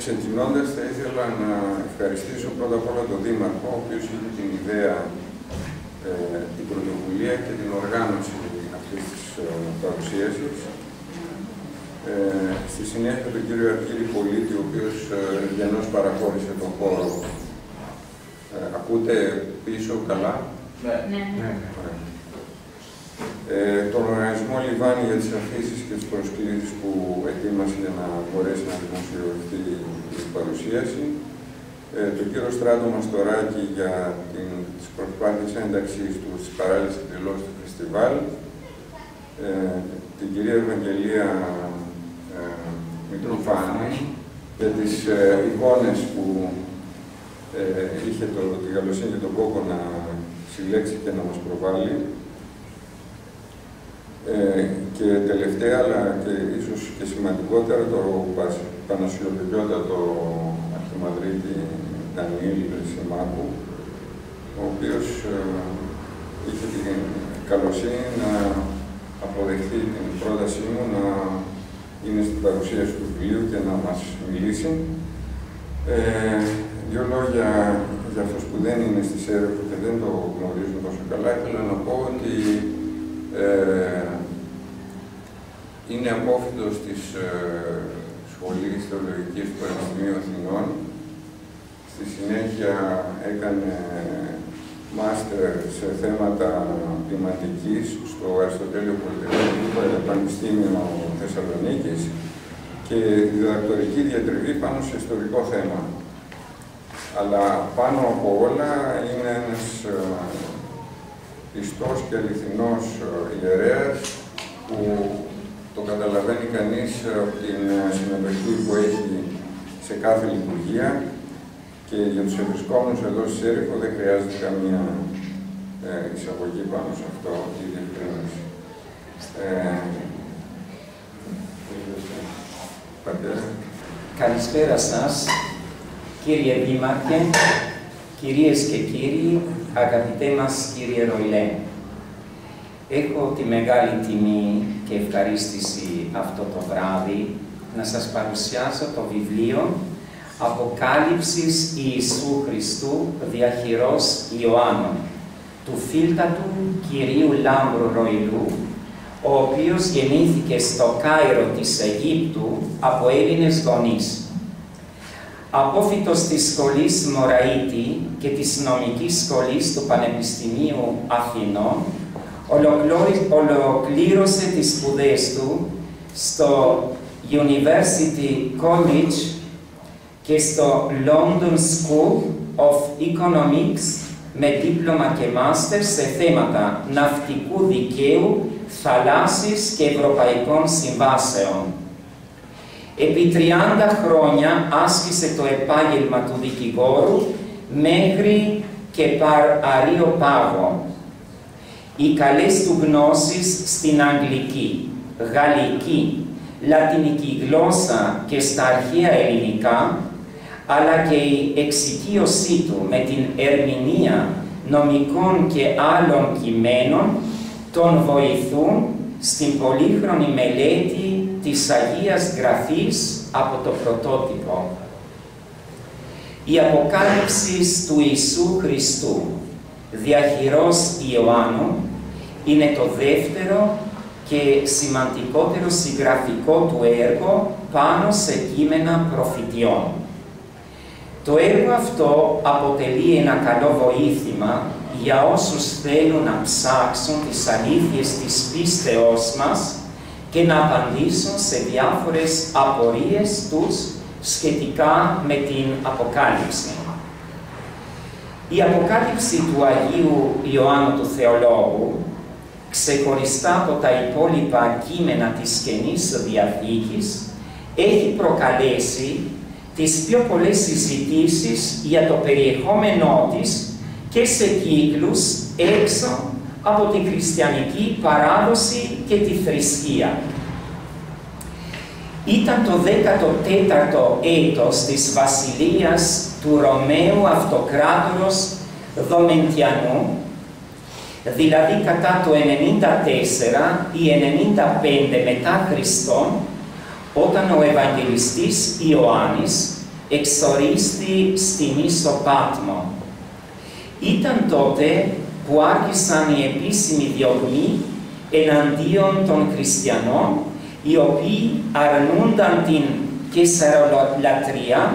Ξεκινώντας, θα ήθελα να ευχαριστήσω πρώτα απ' όλα τον Δήμαρχο, ο οποίος είχε την ιδέα, την πρωτοβουλία και την οργάνωση αυτής της παρουσίασης. Στη συνέχεια τον κύριο Αρχίλη Πολίτη, ο οποίος γεννώς παραχώρησε τον χώρο. Ακούτε πίσω καλά? Ναι. Τον οργανισμό Λιβάνι για τις αφήσεις και τις προσκλήσεις που ετοίμασε για να μπορέσει να δημοσιοποιηθεί η παρουσίαση. Τον κύριο Στράτο Μαστοράκη για τις προσπάθειες ένταξης του στις παράλληλες εκδηλώσεις του φεστιβάλ. Την κυρία Ευαγγελία Μητροφάνη για τις εικόνες που είχε την καλοσύνη και τον κόπο να συλλέξει και να μας προβάλλει. Και τελευταία, αλλά και ίσως και σημαντικότερα, το Πανασιολογιότατο Αρχιμανδρίτη Δανιήλ Σιμάκου, ο οποίος είχε την καλοσύνη να αποδεχθεί την πρότασή μου να είναι στην παρουσίαση του βιβλίου και να μας μιλήσει. Δύο λόγια για αυτούς που δεν είναι στη ΣΕΡΕΦ και δεν το γνωρίζουν τόσο καλά. Ήθελα να πω ότι είναι απόφοιτος της Σχολής Θεολογικής του Πανεπιστημίου Αθηνών. Στη συνέχεια έκανε μάστερ σε θέματα ποιηματικής στο Αριστοτέλειο Πολυτεχνικό Πανεπιστήμιο Θεσσαλονίκης και διδακτορική διατριβή πάνω σε ιστορικό θέμα. Αλλά πάνω από όλα είναι ένας πιστός και αληθινός ιερέας που το καταλαβαίνει κανείς από την συμμετοχή που έχει σε κάθε λειτουργία και για τους ευρισκόμενους εδώ στη ΣΕΡΕΦ δεν χρειάζεται καμία εισαγωγή πάνω σε αυτό ή διευκρίνηση. Καλησπέρα σας, κύριε Δήμαρχε, κυρίες και κύριοι, αγαπητέ μας κύριε Ροϊλέ. Έχω τη μεγάλη τιμή και ευχαρίστηση αυτό το βράδυ να σας παρουσιάσω το βιβλίο «Αποκάλυψης Ιησού Χριστού διαχειρός Ιωάννου» του φίλτατου κυρίου Λάμπρου Ροϊλού, ο οποίος γεννήθηκε στο Κάιρο της Αιγύπτου από Έλληνες γονείς. Απόφοιτος της σχολής Μωραΐτη και της νομικής σχολής του Πανεπιστημίου Αθηνών, ολοκλήρωσε τις σπουδές του στο University College και στο London School of Economics με δίπλωμα και μάστερ σε θέματα ναυτικού δικαίου, θαλάσσης και ευρωπαϊκών συμβάσεων. Επί 30 χρόνια άσκησε το επάγγελμα του δικηγόρου μέχρι και Αρείο Πάγο. Οι καλές του γνώσεις στην αγγλική, γαλλική, λατινική γλώσσα και στα αρχαία ελληνικά, αλλά και η εξοικείωσή του με την ερμηνεία νομικών και άλλων κειμένων τον βοηθούν στην πολύχρονη μελέτη της Αγίας Γραφής από το πρωτότυπο. Η αποκάλυψη του Ιησού Χριστού διαχειρός Ιωάννου είναι το δεύτερο και σημαντικότερο συγγραφικό του έργο πάνω σε κείμενα προφητιών. Το έργο αυτό αποτελεί ένα καλό βοήθημα για όσους θέλουν να ψάξουν τις αλήθειες της πίστεώς μας και να απαντήσουν σε διάφορες απορίες τους σχετικά με την Αποκάλυψη. Η Αποκάλυψη του Αγίου Ιωάννου του Θεολόγου, ξεχωριστά από τα υπόλοιπα κείμενα της Καινής Διαθήκης, έχει προκαλέσει τις πιο πολλές συζητήσεις για το περιεχόμενό της και σε κύκλους έξω από την χριστιανική παράδοση και τη θρησκεία. Ήταν το 14ο έτος της βασιλείας του Ρωμαίου Αυτοκράτορος Δομεντιανού, δηλαδή κατά το 94 ή 95 μετά Χριστόν, όταν ο Ευαγγελιστής Ιωάννης εξορίστη στην ίσο Πάτμο. Ήταν τότε που άρχισαν οι επίσημοι διωγμοί εναντίον των χριστιανών, οι οποίοι αρνούνταν την καισαρολατρεία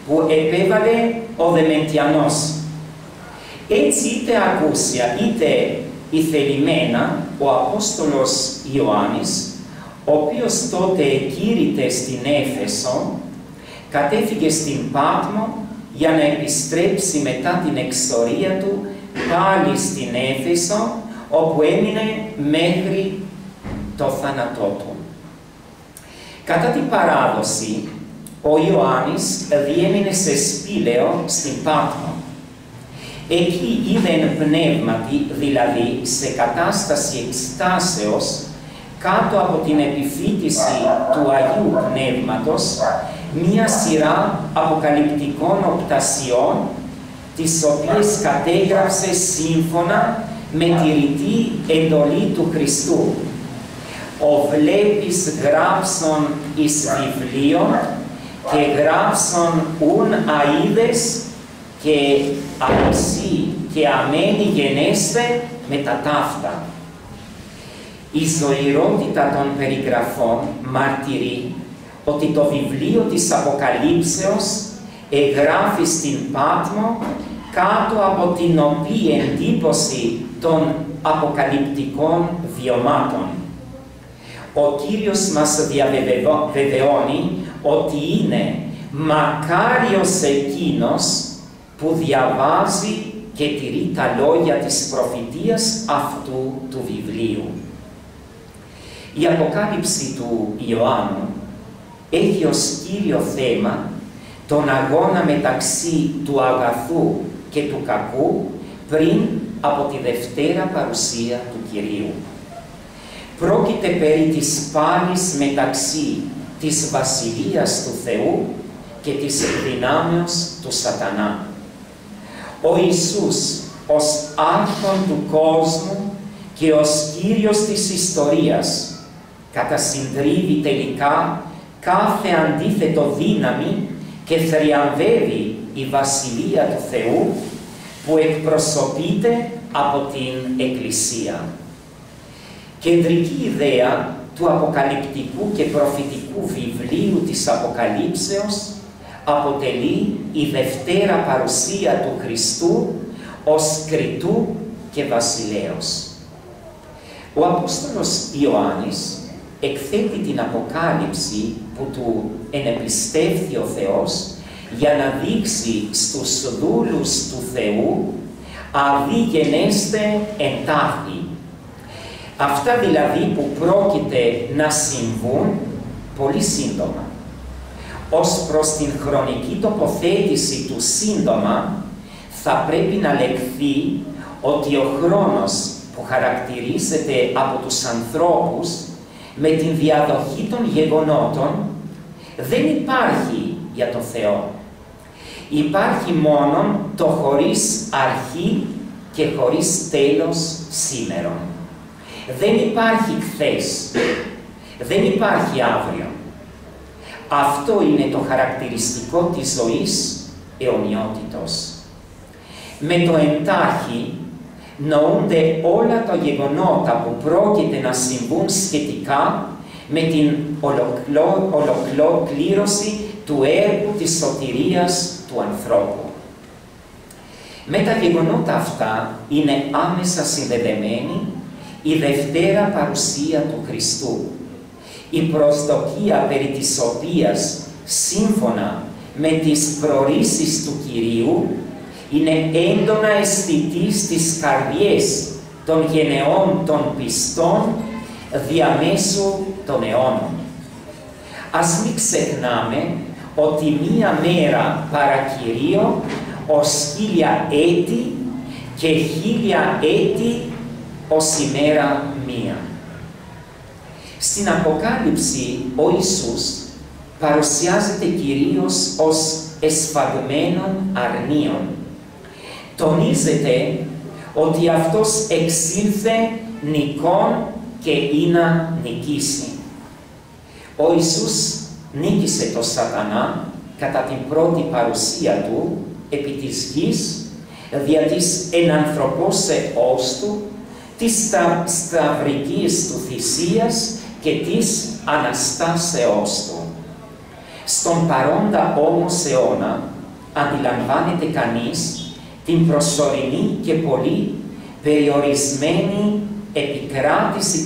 που επέβαλε ο Δεμεντιανός. Έτσι, είτε ακούσια είτε ηθελημένα, ο Απόστολος Ιωάννης, ο οποίος τότε εκήρυτε στην Έφεσο, κατέφυγε στην Πάτμο για να επιστρέψει μετά την εξορία του πάλι στην Έφεσο, όπου έμεινε μέχρι το θάνατό του. Κατά την παράδοση, ο Ιωάννης διέμεινε σε σπήλαιο στην Πάτμο. Εκεί είδεν πνεύματι, δηλαδή σε κατάσταση εξτάσεως, κάτω από την επιφύτηση του Αγίου Πνεύματος, μία σειρά αποκαλυπτικών οπτασιών, τις οποίες κατέγραψε σύμφωνα με τη ρητή εντολή του Χριστού. «Ο βλέπεις γράψον εις βιβλίον και γράψον ουν αίδες και αησί και αμένη γενέστε με τα ταύτα». Η ζωηρότητα των περιγραφών μαρτυρεί ότι το βιβλίο της Αποκαλύψεως εγγράφει στην Πάτμο, κάτω από την οποία εντύπωση των αποκαλυπτικών βιωμάτων. Ο Κύριος μας διαβεβαιώνει ότι είναι μακάριος εκείνος που διαβάζει και τηρεί τα λόγια της προφητείας αυτού του βιβλίου. Η Αποκάλυψη του Ιωάννου έχει ως κύριο θέμα τον αγώνα μεταξύ του αγαθού και του κακού πριν από τη δευτέρα παρουσία του Κυρίου. Πρόκειται περί της πάλης μεταξύ της Βασιλείας του Θεού και της δυνάμεως του Σατανά. Ο Ιησούς ως άρχον του κόσμου και ως Κύριος της ιστορίας κατασυντρίβει τελικά κάθε αντίθετο δύναμη και θριαμβεύει η Βασιλεία του Θεού που εκπροσωπείται από την Εκκλησία. Κεντρική ιδέα του αποκαλυπτικού και προφητικού βιβλίου της Αποκαλύψεως αποτελεί η δευτέρα παρουσία του Χριστού ως κριτού και βασιλέως. Ο Απόστολος Ιωάννης εκθέτει την Αποκάλυψη που του ενεπιστεύθη ο Θεός για να δείξει στους δούλους του Θεού αδί γενέστε εντάχει. Αυτά δηλαδή που πρόκειται να συμβούν πολύ σύντομα. Ως προς την χρονική τοποθέτηση του σύντομα, θα πρέπει να λεχθεί ότι ο χρόνος που χαρακτηρίζεται από τους ανθρώπους με την διαδοχή των γεγονότων δεν υπάρχει για το Θεό. Υπάρχει μόνο το χωρίς αρχή και χωρίς τέλος σήμερον. Δεν υπάρχει χθες, δεν υπάρχει αύριο. Αυτό είναι το χαρακτηριστικό της ζωής αιωνιότητος. Με το εντάχει νοούνται όλα τα γεγονότα που πρόκειται να συμβούν σχετικά με την ολοκλήρωση του έργου της σωτηρίας του ανθρώπου. Με τα γεγονότα αυτά είναι άμεσα συνδεδεμένη η δευτέρα παρουσία του Χριστού, η προσδοκία περί της οποίας, σύμφωνα με τις προορίσεις του Κυρίου, είναι έντονα αισθητή στις καρδιές των γενεών των πιστών διαμέσου των αιώνων. Ας μην ξεχνάμε ότι μία μέρα παρακυρίω ως 1000 έτη και 1000 έτη ως ημέρα μία. Στην Αποκάλυψη ο Ιησούς παρουσιάζεται κυρίως ως εσφαγμένον αρνίων. Τονίζεται ότι αυτός εξήλθε νικών και είναι νικήσει. Ο Ιησούς νίκησε το Σατανά κατά την πρώτη παρουσία του επί της γης, δια της ενανθρωπώσεώς του, της σταυρικής του θυσίας και της Αναστάσεώς του. Στον παρόντα όμως αιώνα αντιλαμβάνεται κανείς την προσωρινή και πολύ περιορισμένη επικράτηση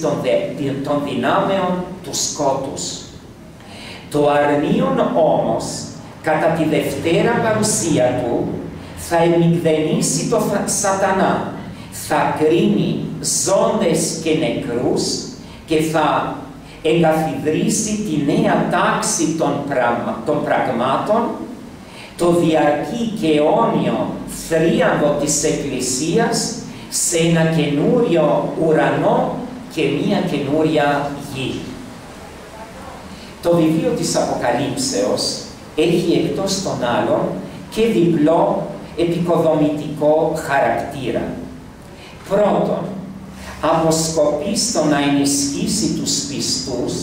των δυνάμεων του σκότους. Το αρνίον όμως, κατά τη δευτέρα παρουσία του, θα εμιγδενήσει το σατανά, θα κρίνει ζώντες και νεκρούς και θα εγκαθιδρύσει τη νέα τάξη των πραγμάτων, το διαρκή και αιώνιο θρίαμβο της Εκκλησίας σε ένα καινούριο ουρανό και μία καινούρια γη. Το βιβλίο της Αποκαλύψεως έχει εκτός των άλλων και διπλό επικοδομητικό χαρακτήρα. Πρώτον, αποσκοπεί στο να ενισχύσει τους πιστούς,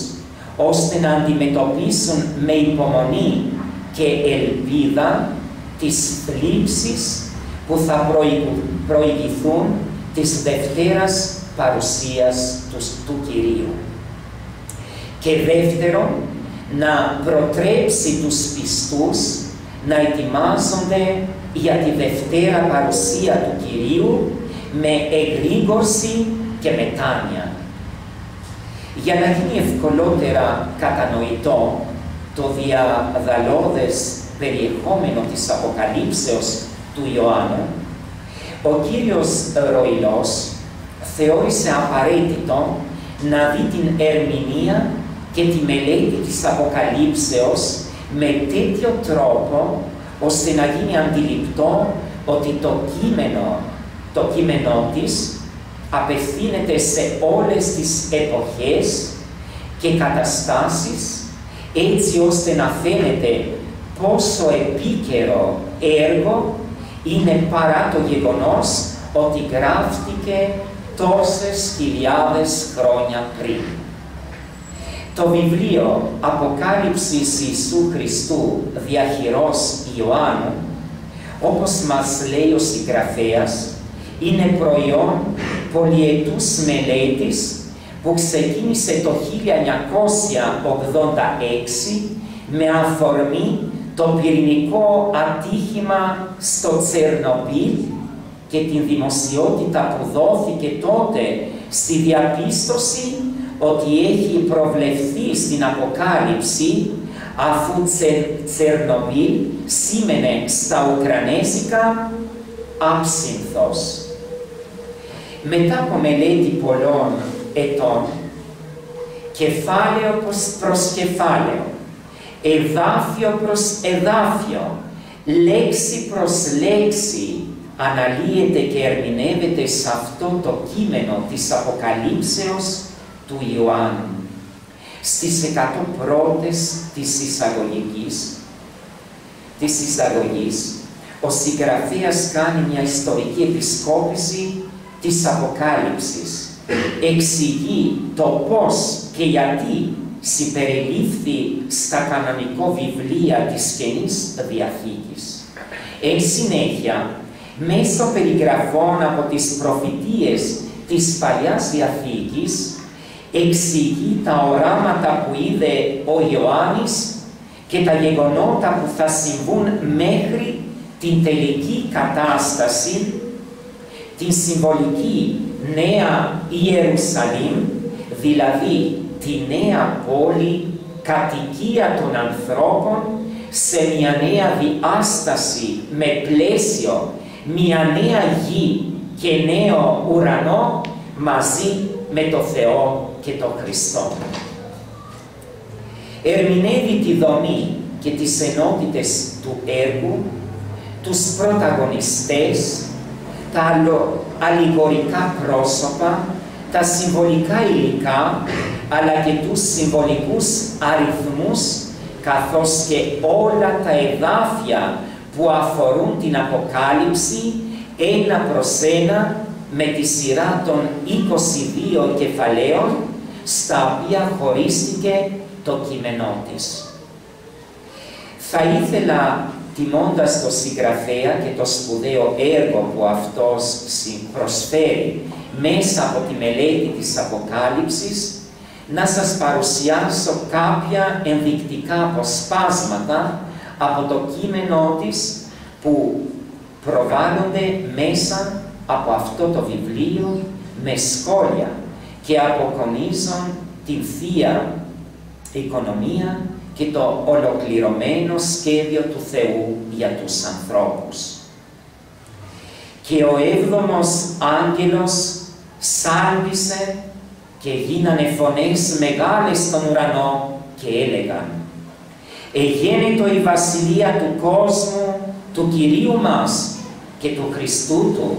ώστε να αντιμετωπίσουν με υπομονή και ελπίδα τις θλίψεις που θα προηγηθούν της Δευτέρας παρουσίας του Κυρίου. Και δεύτερον, να προτρέψει τους πιστούς να ετοιμάζονται για τη Δευτέρα παρουσία του Κυρίου με εγρήγορση και μετάνοια. Για να γίνει ευκολότερα κατανοητό το διαδαλώδες περιεχόμενο της Αποκαλύψεως του Ιωάννου, ο κύριος Ροηλός θεώρησε απαραίτητο να δει την ερμηνεία και τη μελέτη της Αποκαλύψεως με τέτοιο τρόπο, ώστε να γίνει αντιληπτό ότι το κείμενό της απευθύνεται σε όλες τις εποχές και καταστάσεις, έτσι ώστε να φαίνεται πόσο επίκαιρο έργο είναι παρά το γεγονός ότι γράφτηκε τόσες χιλιάδες χρόνια πριν. Το βιβλίο Αποκάλυψης Ιησού Χριστού διαχειρός Ιωάννου, όπως μας λέει ο συγγραφέας, είναι προϊόν πολυετούς μελέτης που ξεκίνησε το 1986 με αφορμή το πυρηνικό ατύχημα στο Τσερνομπίλ και την δημοσιότητα που δόθηκε τότε στη διαπίστωση ότι έχει προβλεφθεί στην Αποκάλυψη, αφού Τσερνομπίλ σήμαινε στα ουκρανέζικα άψυνθος. Μετά από μελέτη πολλών ετών, κεφάλαιο προς κεφάλαιο, εδάφιο προς εδάφιο, λέξη προς λέξη, αναλύεται και ερμηνεύεται σε αυτό το κείμενο της Αποκαλύψεως του Ιωάννου. Στις 100 πρώτες της εισαγωγής, ο συγγραφέας κάνει μια ιστορική επισκόπηση της Αποκάλυψης. Εξηγεί το πώς και γιατί συμπεριλήφθη στα κανονικό βιβλία της Καινής Διαθήκης. Εν συνέχεια, μέσω περιγραφών από τις προφητείες της Παλιάς Διαθήκης, εξηγεί τα οράματα που είδε ο Ιωάννης και τα γεγονότα που θα συμβούν μέχρι την τελική κατάσταση, την συμβολική Νέα Ιερουσαλήμ, δηλαδή τη νέα πόλη, κατοικία των ανθρώπων, σε μια νέα διάσταση με πλαίσιο, μια νέα γη και νέο ουρανό μαζί με το Θεό και τον Χριστό. Ερμηνεύει τη δομή και τις ενότητες του έργου, τους πρωταγωνιστές, τα αλληγορικά πρόσωπα, τα συμβολικά υλικά, αλλά και τους συμβολικούς αριθμούς, καθώς και όλα τα εδάφια που αφορούν την Αποκάλυψη, ένα προς ένα, με τη σειρά των 22 κεφαλαίων, στα οποία χωρίστηκε το κείμενό της. Θα ήθελα, τιμώντας το συγγραφέα και το σπουδαίο έργο που αυτός προσφέρει μέσα από τη μελέτη της Αποκάλυψης, να σας παρουσιάσω κάποια ενδεικτικά αποσπάσματα από το κείμενό της που προβάλλονται μέσα από αυτό το βιβλίο με σχόλια και αποκομίζουν την Θεία Οικονομία και το ολοκληρωμένο σχέδιο του Θεού για τους ανθρώπους. Και ο έβδομος άγγελος σάλπισε και γίνανε φωνές μεγάλες στον ουρανό και έλεγαν: «Εγένετο η βασιλεία του κόσμου, του Κυρίου μας και του Χριστού Του,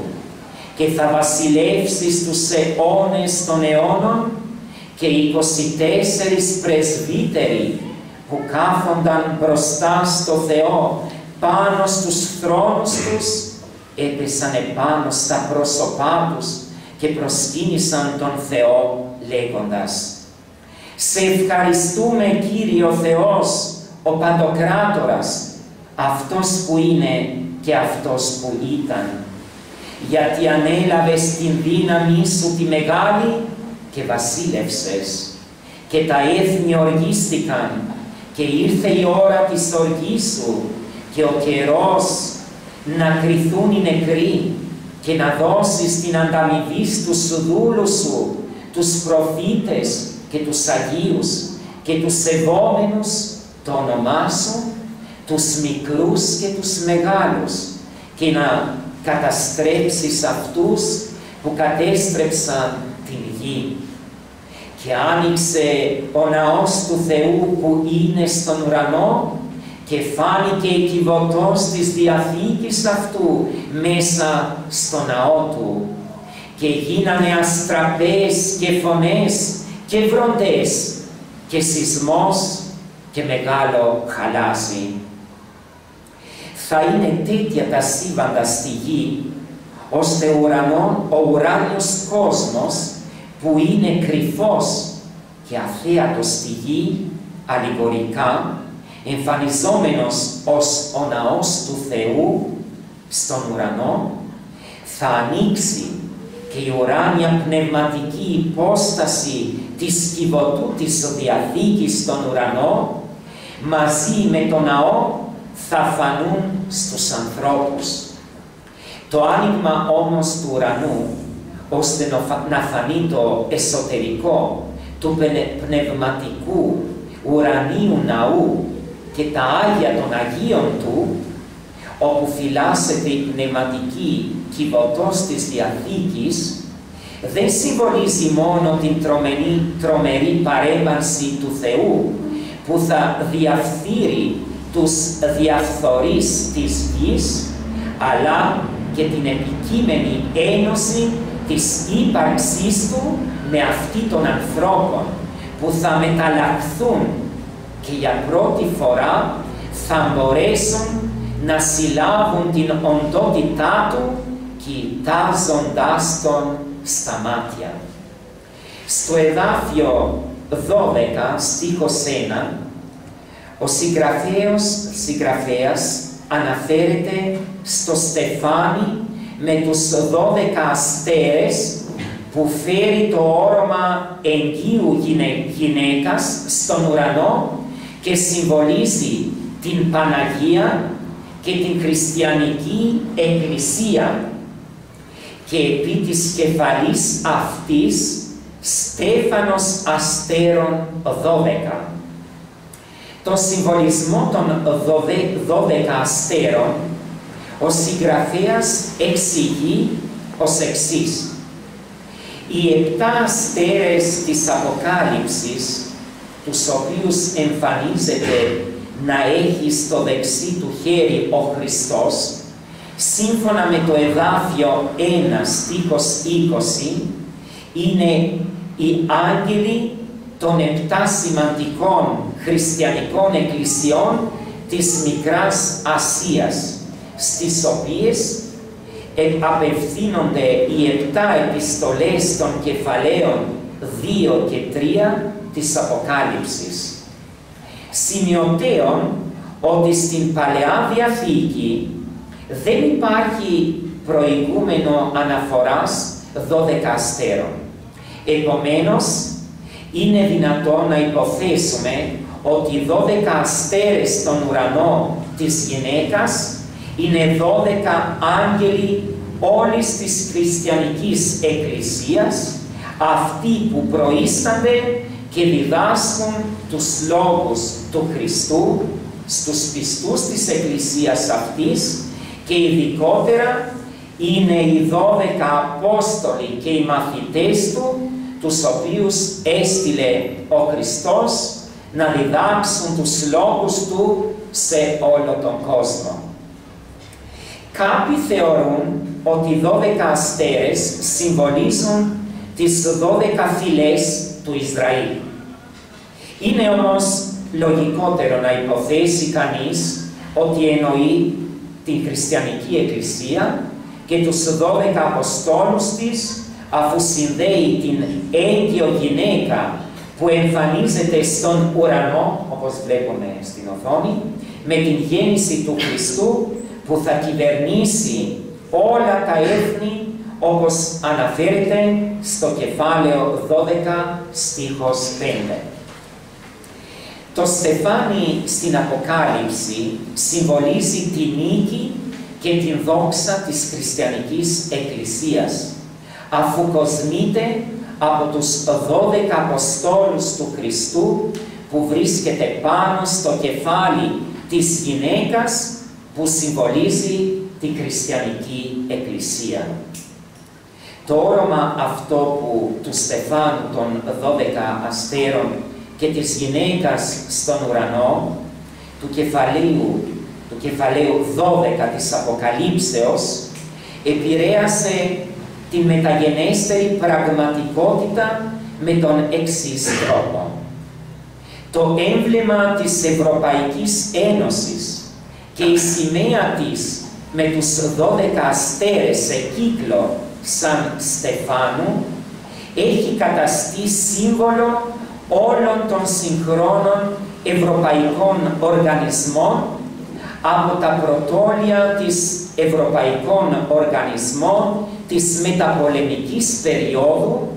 και θα βασιλεύσει στους αιώνες των αιώνων». Και 24 πρεσβύτεροι που κάθονταν μπροστά στο Θεό πάνω στους θρόνους τους, έπεσαν επάνω στα πρόσωπά τους και προσκύνησαν τον Θεό λέγοντας: «Σε ευχαριστούμε, Κύριε Θεός, ο Παντοκράτορας, αυτός που είναι και αυτός που ήταν, γιατί ανέλαβες την δύναμή σου τη μεγάλη και βασίλευσες, και τα έθνη οργίστηκαν, και ήρθε η ώρα της οργής σου και ο καιρός να κριθούν οι νεκροί και να δώσεις την ανταμοιβή στους δούλους σου, τους προφήτες και τους Αγίους και τους σεβόμενους το όνομά σου, τους μικρούς και τους μεγάλους, και να καταστρέψεις αυτούς που κατέστρεψαν την γη. Και άνοιξε ο ναός του Θεού που είναι στον ουρανό, και φάνηκε η κυβωτός της Διαθήκης αυτού μέσα στο ναό του, και γίνανε αστραπές και φωνές και βροντές και σεισμός και μεγάλο χαλάζι. Θα είναι τέτοια τα σύμπαντα στη γη, ώστε ο ουράνιος κόσμος που είναι κρυφός και αθέατος στη γη, αλληγορικά, εμφανιζόμενος ως ο ναός του Θεού στον ουρανό, θα ανοίξει και η ουράνια πνευματική υπόσταση της κυβωτού της Διαθήκης στον ουρανό, μαζί με το ναό θα φανούν στους ανθρώπους. Το άνοιγμα όμως του ουρανού, ώστε να φανεί το εσωτερικό του πνευματικού ουρανίου ναού και τα Άγια των Αγίων του, όπου φυλάσσεται η πνευματική κυβωτός της Διαθήκης, δεν συμβολίζει μόνο την τρομερή παρέμβαση του Θεού που θα διαφθείρει τους διαφθορείς της γης, αλλά και την επικείμενη ένωση της ύπαρξής του με αυτή των ανθρώπων, που θα μεταλλαχθούν και για πρώτη φορά θα μπορέσουν να συλλάβουν την οντότητά του, κοιτάζοντάς τον στα μάτια. Στο εδάφιο 12, στίχος 1, ο συγγραφέας αναφέρεται στο στεφάνι με τους 12 αστέρες που φέρει το όρομα εγγύου γυναίκας στον ουρανό και συμβολίζει την Παναγία και την χριστιανική εκκλησία, και επί της κεφαλής αυτής στέφανος αστέρων 12. Το συμβολισμό των 12 αστέρων ο συγγραφέας εξηγεί ως εξής: οι 7 αστέρες της Αποκάλυψης, τους οποίους εμφανίζεται να έχει στο δεξί του χέρι ο Χριστός, σύμφωνα με το εδάφιο 1 στίχος 20, είναι οι άγγελοι των 7 σημαντικών χριστιανικών εκκλησιών της Μικράς Ασίας, στις οποίες απευθύνονται οι 7 επιστολές των κεφαλαίων 2 και 3 της Αποκάλυψης. Σημειωτέων, ότι στην Παλαιά Διαθήκη δεν υπάρχει προηγούμενο αναφοράς 12 αστέρων. Επομένως, είναι δυνατόν να υποθέσουμε ότι οι 12 αστέρες στον ουρανό της γυναίκας είναι 12 άγγελοι όλης της χριστιανικής εκκλησίας, αυτοί που προείστανται και διδάσκουν τους λόγους του Χριστού στους πιστούς της εκκλησίας αυτής, και ειδικότερα είναι οι 12 Απόστολοι και οι μαθητές του, τους οποίους έστειλε ο Χριστός να διδάξουν τους λόγους του σε όλο τον κόσμο. Κάποιοι θεωρούν ότι οι 12 αστέρες συμβολίζουν τις 12 φυλές του Ισραήλ. Είναι όμως λογικότερο να υποθέσει κανείς ότι εννοεί την χριστιανική εκκλησία και τους 12 Αποστόλους της, αφού συνδέει την έγκυο γυναίκα που εμφανίζεται στον ουρανό, όπως βλέπουμε στην οθόνη, με την γέννηση του Χριστού που θα κυβερνήσει όλα τα έθνη, όπως αναφέρεται στο κεφάλαιο 12 στίχος 5. Το στεφάνι στην Αποκάλυψη συμβολίζει τη νίκη και την δόξα της χριστιανικής εκκλησίας, αφού κοσμείται από τους 12 Αποστόλους του Χριστού που βρίσκεται πάνω στο κεφάλι της γυναίκας που συμβολίζει τη χριστιανική εκκλησία. Το όρομα αυτό του στεφάνου των 12 αστέρων και της γυναίκας στον ουρανό, του κεφαλαίου 12 της Αποκαλύψεως, επηρέασε τη μεταγενέστερη πραγματικότητα με τον εξής τρόπο. Το έμβλεμα της Ευρωπαϊκής Ένωσης και η σημαία της με τους 12 αστέρες σε κύκλο σαν στεφάνου έχει καταστεί σύμβολο όλων των συγχρόνων ευρωπαϊκών οργανισμών, από τα πρωτόλια της ευρωπαϊκών οργανισμών της μεταπολεμικής περίοδου,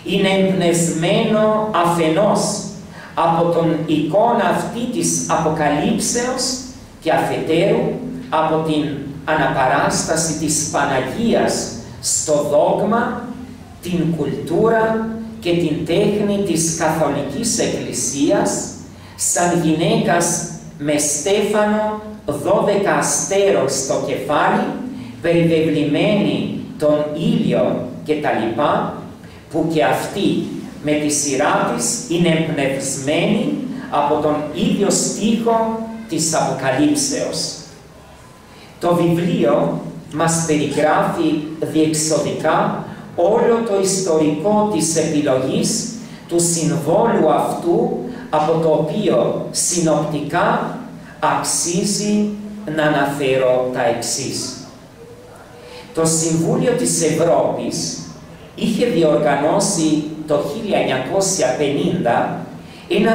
είναι εμπνευσμένο αφενός από τον εικόνα αυτή της Αποκαλύψεως και αφετέρου από την αναπαράσταση της Παναγίας στο δόγμα, την κουλτούρα και την τέχνη της Καθολικής Εκκλησίας, σαν γυναίκας με στέφανο 12 αστέρων στο κεφάλι, περιβεβλημένη τον ήλιο κτλ, που και αυτή με τη σειρά της είναι εμπνευσμένη από τον ίδιο στίχο της Αποκαλύψεως. Το βιβλίο μας περιγράφει διεξοδικά όλο το ιστορικό της επιλογής του συμβόλου αυτού, από το οποίο συνοπτικά αξίζει να αναφέρω τα εξής. Το Συμβούλιο της Ευρώπης είχε διοργανώσει το 1950 ένα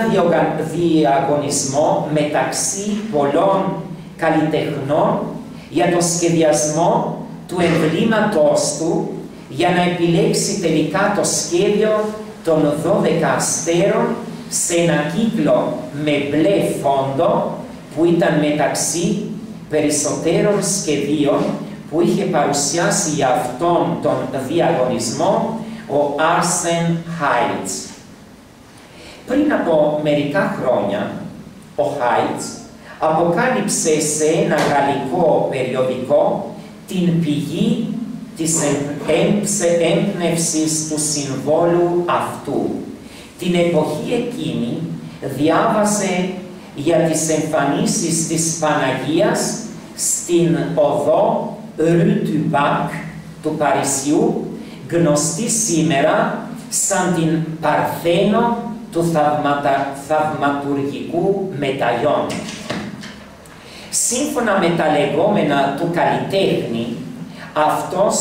διαγωνισμό μεταξύ πολλών καλλιτεχνών για το σχεδιασμό του εμβλήματος του, για να επιλέξει τελικά το σχέδιο των 12 αστέρων σε ένα κύκλο με μπλε φόντο, που ήταν μεταξύ περισσότερων σχεδίων που είχε παρουσιάσει για αυτόν τον διαγωνισμό ο Άρσεν Χάιτς. Πριν από μερικά χρόνια, ο Χάιτς αποκάλυψε σε ένα γαλλικό περιοδικό την πηγή της έμπνευσης του συμβόλου αυτού. Την εποχή εκείνη διάβασε για τις εμφανίσεις της Παναγίας στην οδό Rue du Bac του Παρισιού, γνωστή σήμερα σαν την Παρθένο του θαυματουργικού μεταλλιών. Σύμφωνα με τα λεγόμενα του καλλιτέχνη, αυτός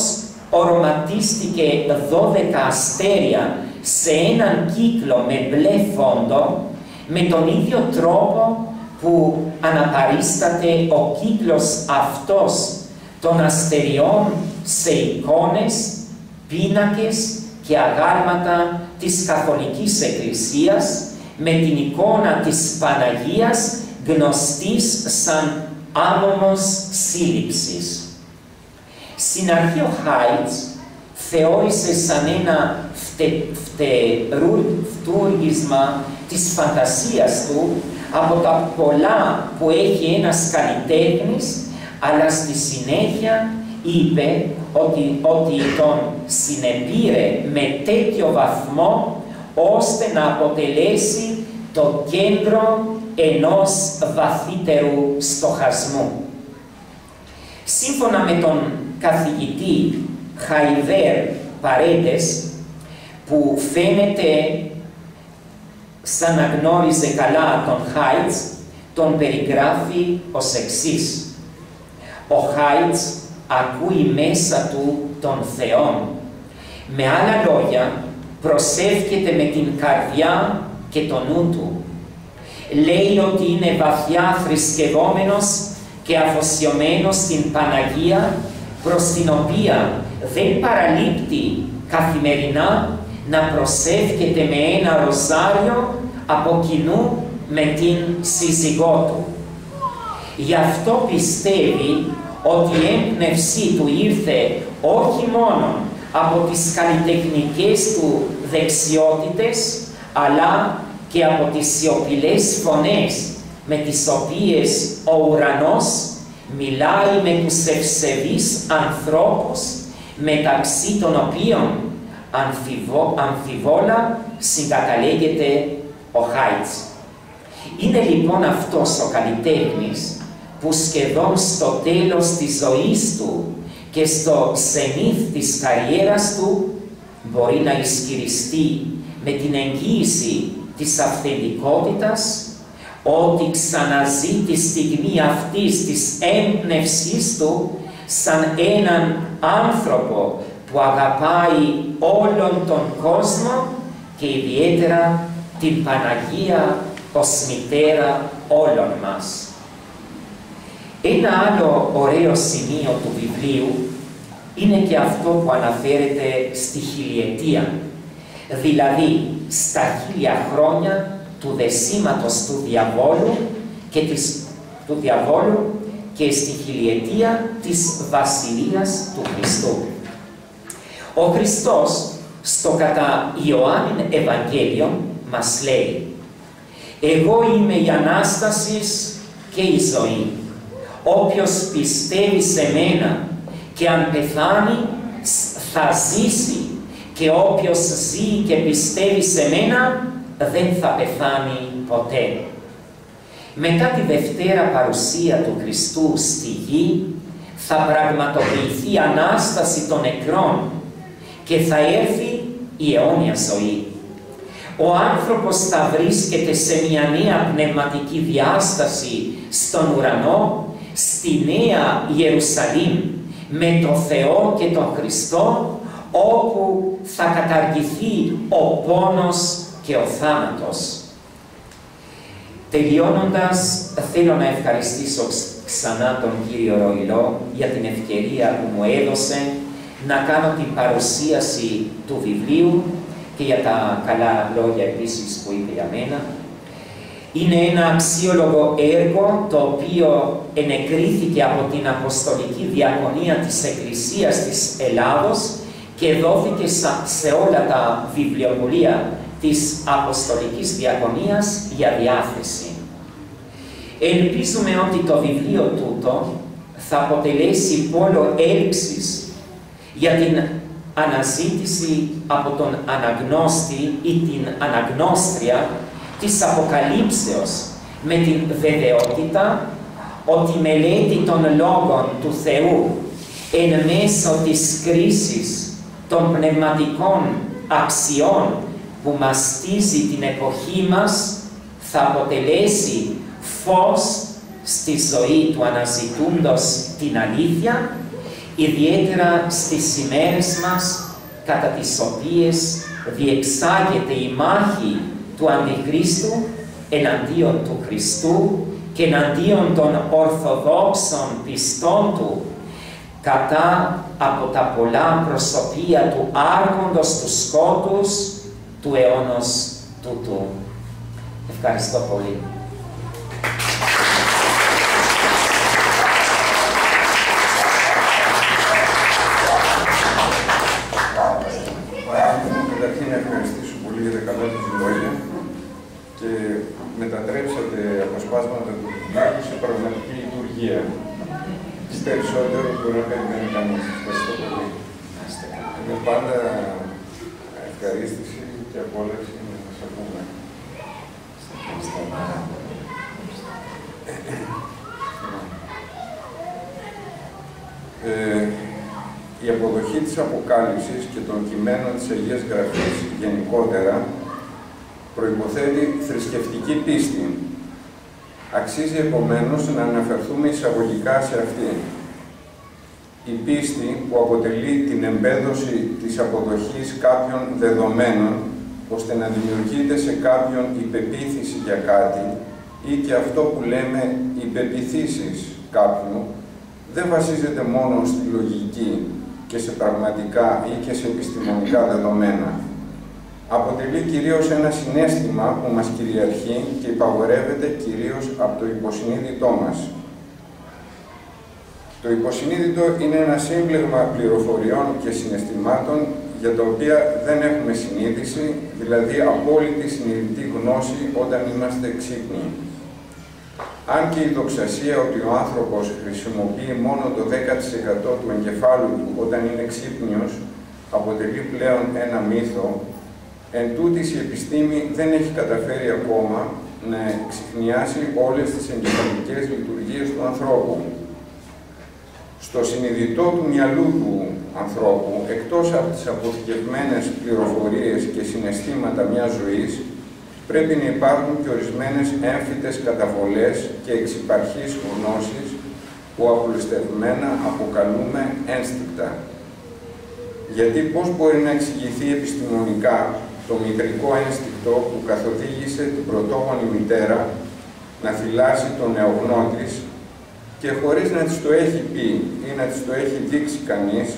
οραματίστηκε 12 αστέρια σε έναν κύκλο με μπλε φόντο, με τον ίδιο τρόπο που αναπαρίσταται ο κύκλος αυτός των αστεριών σε εικόνες, πίνακες και αγάλματα της Καθολικής Εκκλησίας με την εικόνα της Παναγίας γνωστής σαν άμωμος σύλληψης. Στην αρχή ο Χάιτς θεώρησε σαν ένα φτούργισμα της φαντασίας του από τα πολλά που έχει ένας καλλιτέχνης, αλλά στη συνέχεια είπε ότι τον συνεπήρε με τέτοιο βαθμό ώστε να αποτελέσει το κέντρο ενός βαθύτερου στοχασμού. Σύμφωνα με τον καθηγητή Χαϊβέρ Παρέντες, που φαίνεται σαν να γνώριζε καλά τον Χάιτς, τον περιγράφει ως εξής: ο Χάιτς ακούει μέσα του τον Θεόν. Με άλλα λόγια, προσεύχεται με την καρδιά και το νου του. Λέει ότι είναι βαθιά θρησκευόμενος και αφοσιωμένος στην Παναγία, προς την οποία δεν παραλείπτει καθημερινά να προσεύχεται με ένα ροζάριο από κοινού με την σύζυγό του. Γι' αυτό πιστεύει ότι η έμπνευσή του ήρθε όχι μόνο από τις καλλιτεχνικές του δεξιότητες, αλλά και από τις σιωπηλές φωνές με τις οποίες ο ουρανός μιλάει με τους ευσεβείς ανθρώπους, μεταξύ των οποίων αμφιβόλα συγκαταλέγεται ο Χάιτς. Είναι λοιπόν αυτός ο καλλιτέχνης που σχεδόν στο τέλος της ζωής του και στο σενήθ της καριέρας του μπορεί να ισχυριστεί με την εγγύηση της αυθεντικότητας ότι ξαναζεί τη στιγμή αυτής της έμπνευσής του σαν έναν άνθρωπο που αγαπάει όλον τον κόσμο και ιδιαίτερα την Παναγία ως μητέρα όλων μας. Ένα άλλο ωραίο σημείο του βιβλίου είναι και αυτό που αναφέρεται στη χιλιετία, δηλαδή στα 1000 χρόνια του δεσίματος του διαβόλου και στη χιλιετία της Βασιλείας του Χριστού. Ο Χριστός στο κατά Ιωάννην Ευαγγέλιο μας λέει: «Εγώ είμαι η Ανάστασης και η ζωή. Όποιος πιστεύει σε μένα και αν πεθάνει θα ζήσει, και όποιος ζει και πιστεύει σε μένα δεν θα πεθάνει ποτέ». Μετά τη δευτέρα παρουσία του Χριστού στη γη θα πραγματοποιηθεί η Ανάσταση των νεκρών και θα έρθει η αιώνια ζωή. Ο άνθρωπος θα βρίσκεται σε μια νέα πνευματική διάσταση στον ουρανό, στη Νέα Ιερουσαλήμ, με το Θεό και τον Χριστό, όπου θα καταργηθεί ο πόνος και ο θάνατος. Τελειώνοντας, θέλω να ευχαριστήσω ξανά τον κύριο Ροϊλό για την ευκαιρία που μου έδωσε να κάνω την παρουσίαση του βιβλίου και για τα καλά λόγια επίσης που είπε για μένα. Είναι ένα αξιόλογο έργο το οποίο ενεκρίθηκε από την Αποστολική Διακονία της Εκκλησίας της Ελλάδος και δόθηκε σε όλα τα βιβλιοπωλεία της Αποστολικής Διακονίας για διάθεση. Ελπίζουμε ότι το βιβλίο τούτο θα αποτελέσει πόλο έλξης για την αναζήτηση από τον αναγνώστη ή την αναγνώστρια της Αποκαλύψεως με την βεβαιότητα ότι η μελέτη των λόγων του Θεού εν μέσω της κρίσης των πνευματικών αξιών που μαστίζει την εποχή μας θα αποτελέσει φως στη ζωή του αναζητούντος την αλήθεια, ιδιαίτερα στις ημέρες μας κατά τις οποίες διεξάγεται η μάχη του Αντιχρίστου εναντίον του Χριστού και εναντίον των ορθοδόξων πιστών του, κατά από τα πολλά προσωπία του άρχοντος του σκότους του αιώνος τούτου. Ευχαριστώ πολύ. Καταρχήν να ευχαριστήσω πολύ για τα καλά τους λόγια και μετατρέψατε αποσπάσματα του βιβλίου σε πραγματική λειτουργία. Περισσότερο μπορεί να περιμένει κανείς. Ευχαριστώ πολύ. Είναι πάντα ευχαρίστηση και απόλαυση να σας ακούμε. Η αποδοχή της Αποκάλυψης και των κειμένων της Αγίας Γραφής γενικότερα προϋποθέτει θρησκευτική πίστη. Αξίζει επομένως να αναφερθούμε εισαγωγικά σε αυτή. Η πίστη που αποτελεί την εμπέδωση της αποδοχής κάποιων δεδομένων, ώστε να δημιουργείται σε κάποιον η πεποίθηση για κάτι ή και αυτό που λέμε οι πεποιθήσεις κάποιου, δεν βασίζεται μόνο στη λογική και σε πραγματικά ή και σε επιστημονικά δεδομένα. Αποτελεί κυρίως ένα συναίσθημα που μας κυριαρχεί και υπαγορεύεται κυρίως από το υποσυνείδητό μας. Το υποσυνείδητο είναι ένα σύμπλεγμα πληροφοριών και συναισθημάτων για τα οποία δεν έχουμε συνείδηση, δηλαδή απόλυτη συνειδητή γνώση όταν είμαστε ξύπνοι. Αν και η δοξασία ότι ο άνθρωπος χρησιμοποιεί μόνο το 10% του εγκεφάλου του όταν είναι ξύπνιος, αποτελεί πλέον ένα μύθο, εν τούτης η επιστήμη δεν έχει καταφέρει ακόμα να εξιχνιάσει όλες τις εγκεφαλικές λειτουργίες του ανθρώπου. Στο συνειδητό του μυαλού του ανθρώπου, εκτός από τις αποθηκευμένες πληροφορίες και συναισθήματα μιας ζωής, πρέπει να υπάρχουν και ορισμένες έμφυτες καταβολές και εξυπαρχείς γνώσεις που απλουστευμένα αποκαλούμε ένστικτα. Γιατί πώς μπορεί να εξηγηθεί επιστημονικά το μητρικό ένστικτο που καθοδήγησε την πρωτόγονη μητέρα να θυλάσει τον νεογνώ της και χωρίς να της το έχει πει ή να της το έχει δείξει κανείς,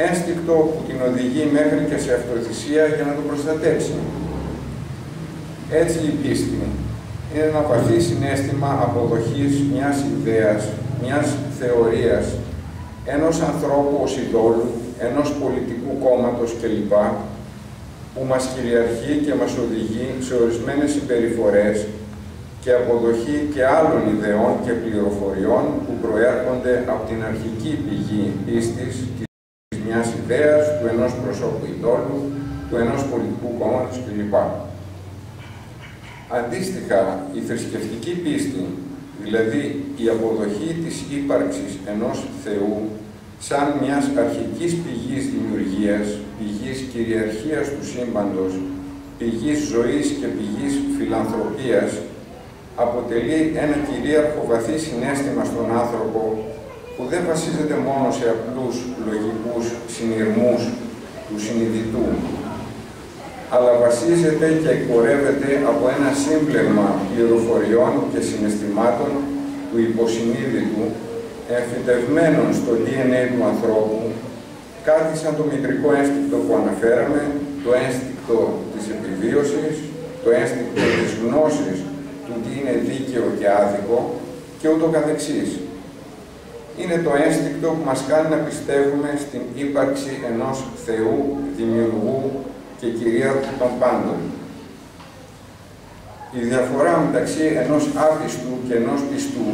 ένστικτο που την οδηγεί μέχρι και σε αυτοθυσία για να το προστατέψει. Έτσι η πίστη είναι ένα βαθύ συναίσθημα αποδοχής μιας ιδέας, μιας θεωρίας, ενός ανθρώπου ως ειδόλου, ενός πολιτικού κόμματος κλπ. Που μας κυριαρχεί και μας οδηγεί σε ορισμένες συμπεριφορές και αποδοχή και άλλων ιδεών και πληροφοριών που προέρχονται από την αρχική πηγή πίστης της μιας ιδέας, του ενός προσώπου ειδόλου, του ενός πολιτικού κόμματος κλπ. Αντίστοιχα, η θρησκευτική πίστη, δηλαδή η αποδοχή της ύπαρξης ενός Θεού, σαν μιας αρχικής πηγής δημιουργίας, πηγής κυριαρχίας του σύμπαντος, πηγής ζωής και πηγής φιλανθρωπίας, αποτελεί ένα κυρίαρχο βαθύ συναίσθημα στον άνθρωπο που δεν βασίζεται μόνο σε απλούς λογικούς συνειρμούς του συνειδητού, αλλά βασίζεται και εκπορεύεται από ένα σύμπλεγμα πληροφοριών και συναισθημάτων του υποσυνείδητου, εμφυτευμένων στο DNA του ανθρώπου, κάτι σαν το μητρικό ένστικτο που αναφέραμε, το ένστικτο της επιβίωσης, το ένστικτο της γνώσης του τι είναι δίκαιο και άδικο και ούτω καθεξής. Είναι το ένστικτο που μας κάνει να πιστεύουμε στην ύπαρξη ενός Θεού, δημιουργού και κυρίαρχου των πάντων. Η διαφορά μεταξύ ενός άπιστου και ενός πιστού,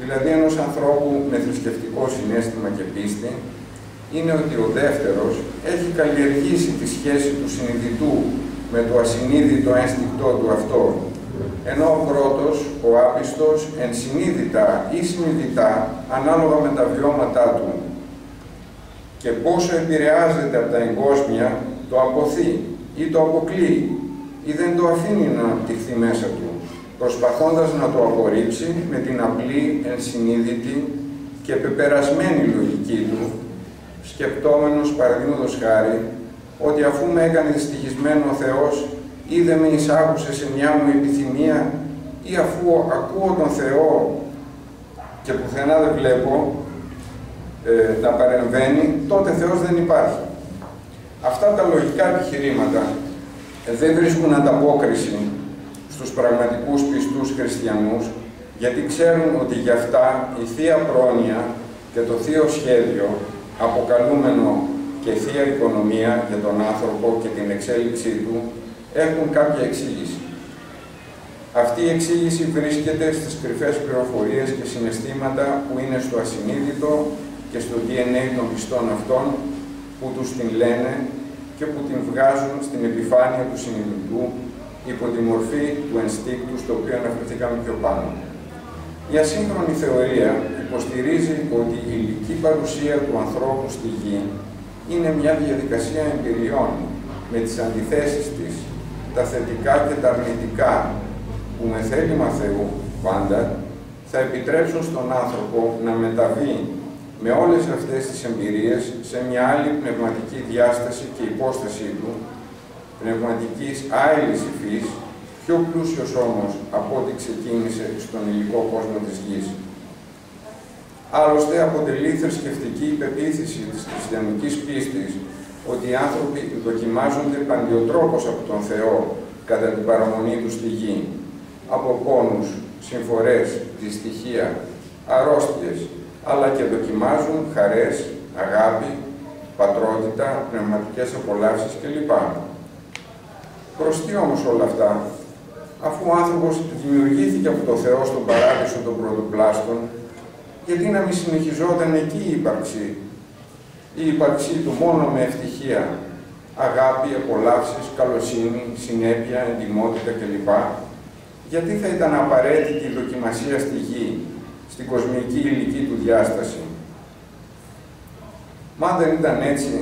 δηλαδή ενός ανθρώπου με θρησκευτικό συναίσθημα και πίστη, είναι ότι ο δεύτερος έχει καλλιεργήσει τη σχέση του συνειδητού με το ασυνείδητο ένστικτό του αυτό, ενώ ο πρώτος, ο άπιστος, ενσυνείδητα ή συνειδητά, ανάλογα με τα βιώματά του και πόσο επηρεάζεται από τα εγκόσμια, το αποθεί ή το αποκλείει ή δεν το αφήνει να αναπτυχθεί μέσα του, προσπαθώντας να το απορρίψει με την απλή, ενσυνείδητη και πεπερασμένη λογική του, σκεπτόμενος παραδείγματος χάρη, ότι αφού με έκανε δυστυχισμένο ο Θεός, είδε με εισάγουσε σε μια μου επιθυμία ή αφού ακούω τον Θεό και πουθενά δεν βλέπω να παρεμβαίνει, τότε Θεός δεν υπάρχει. Αυτά τα λογικά επιχειρήματα δεν βρίσκουν ανταπόκριση στους πραγματικούς πιστούς χριστιανούς, γιατί ξέρουν ότι γι' αυτά η Θεία Πρόνοια και το Θείο Σχέδιο, αποκαλούμενο και Θεία Οικονομία για τον άνθρωπο και την εξέλιξή του, έχουν κάποια εξήγηση. Αυτή η εξήγηση βρίσκεται στις κρυφές πληροφορίες και συναισθήματα που είναι στο ασυνείδητο και στο DNA των πιστών αυτών, που τους την λένε και που την βγάζουν στην επιφάνεια του συνειδητού υπό τη μορφή του ενστίκτου, στο οποίο αναφερθήκαμε πιο πάνω. Η ασύγχρονη θεωρία υποστηρίζει ότι η υλική παρουσία του ανθρώπου στη γη είναι μια διαδικασία εμπειριών με τις αντιθέσεις της, τα θετικά και τα αρνητικά, που με θέλημα Θεού πάντα θα επιτρέψουν στον άνθρωπο να μεταβεί με όλες αυτές τις εμπειρίες σε μια άλλη πνευματική διάσταση και υπόστασή του, πνευματικής άειλης υφής, πιο πλούσιος όμως από ό,τι ξεκίνησε στον υλικό κόσμο της γης. Άλλωστε, αποτελεί θρησκευτική υπεποίθηση της χριστιανικής πίστης ότι οι άνθρωποι δοκιμάζονται παντιοτρόπως από τον Θεό κατά την παραμονή του στη γη, από πόνους, συμφορές, δυστυχία, αρρώστιες, αλλά και δοκιμάζουν χαρές, αγάπη, πατρότητα, πνευματικές απολαύσεις κλπ. Προς τι όμως όλα αυτά, αφού ο άνθρωπος δημιουργήθηκε από το Θεό στον παράδεισο των πρωτοπλάστων, γιατί να μην συνεχιζόταν εκεί η ύπαρξή του μόνο με ευτυχία, αγάπη, απολαύσεις, καλοσύνη, συνέπεια, εντιμότητα κλπ. Γιατί θα ήταν απαραίτητη η δοκιμασία στη γη, στην κοσμική υλική του διάσταση. Μα δεν ήταν έτσι,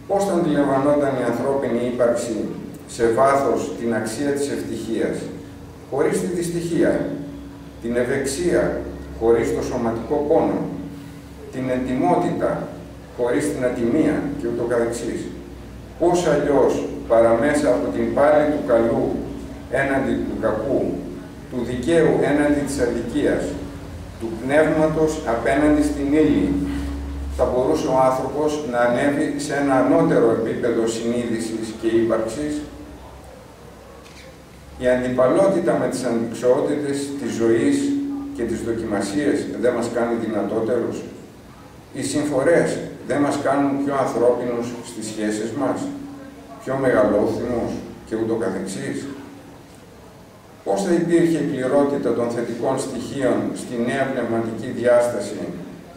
πώς θα αντιλαμβανόταν η ανθρώπινη ύπαρξη σε βάθος την αξία της ευτυχίας, χωρίς τη δυστυχία, την ευεξία, χωρίς το σωματικό πόνο, την εντιμότητα, χωρίς την ατιμία και ούτω καθεξής. Πώς αλλιώς παρά μέσα από την πάλη του καλού έναντι του κακού, του δικαίου έναντι της αδικίας, του πνεύματος απέναντι στην ύλη, θα μπορούσε ο άνθρωπος να ανέβει σε ένα ανώτερο επίπεδο συνείδησης και ύπαρξης. Η αντιπαλότητα με τις αντιξοότητες της ζωής και τις δοκιμασίες δεν μας κάνει δυνατότερους. Οι συμφορές δεν μας κάνουν πιο ανθρώπινους στις σχέσεις μας, πιο μεγαλόθυμους και ούτω καθεξής. Πώς θα υπήρχε η πληρότητα των θετικών στοιχείων στη νέα πνευματική διάσταση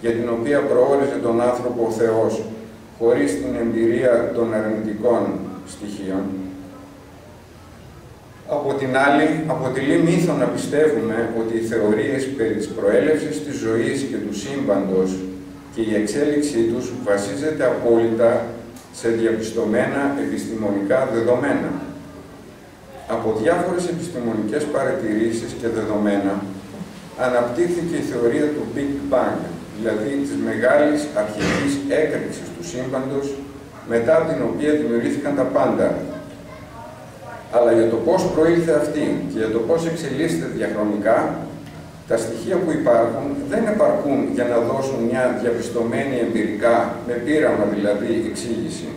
για την οποία προόριζε τον άνθρωπο ο Θεός, χωρίς την εμπειρία των αρνητικών στοιχείων. Από την άλλη, αποτελεί μύθο να πιστεύουμε ότι οι θεωρίες περί της προέλευσης της ζωής και του σύμπαντος και η εξέλιξή τους βασίζεται απόλυτα σε διαπιστωμένα επιστημονικά δεδομένα. Από διάφορες επιστημονικές παρατηρήσεις και δεδομένα αναπτύχθηκε η θεωρία του Big Bang, δηλαδή της μεγάλης αρχικής έκρηξης του σύμπαντος, μετά από την οποία δημιουργήθηκαν τα πάντα. Αλλά για το πώς προήλθε αυτή και για το πώς εξελίσσεται διαχρονικά, τα στοιχεία που υπάρχουν δεν επαρκούν για να δώσουν μια διαπιστωμένη εμπειρικά, με πείραμα δηλαδή, εξήγηση.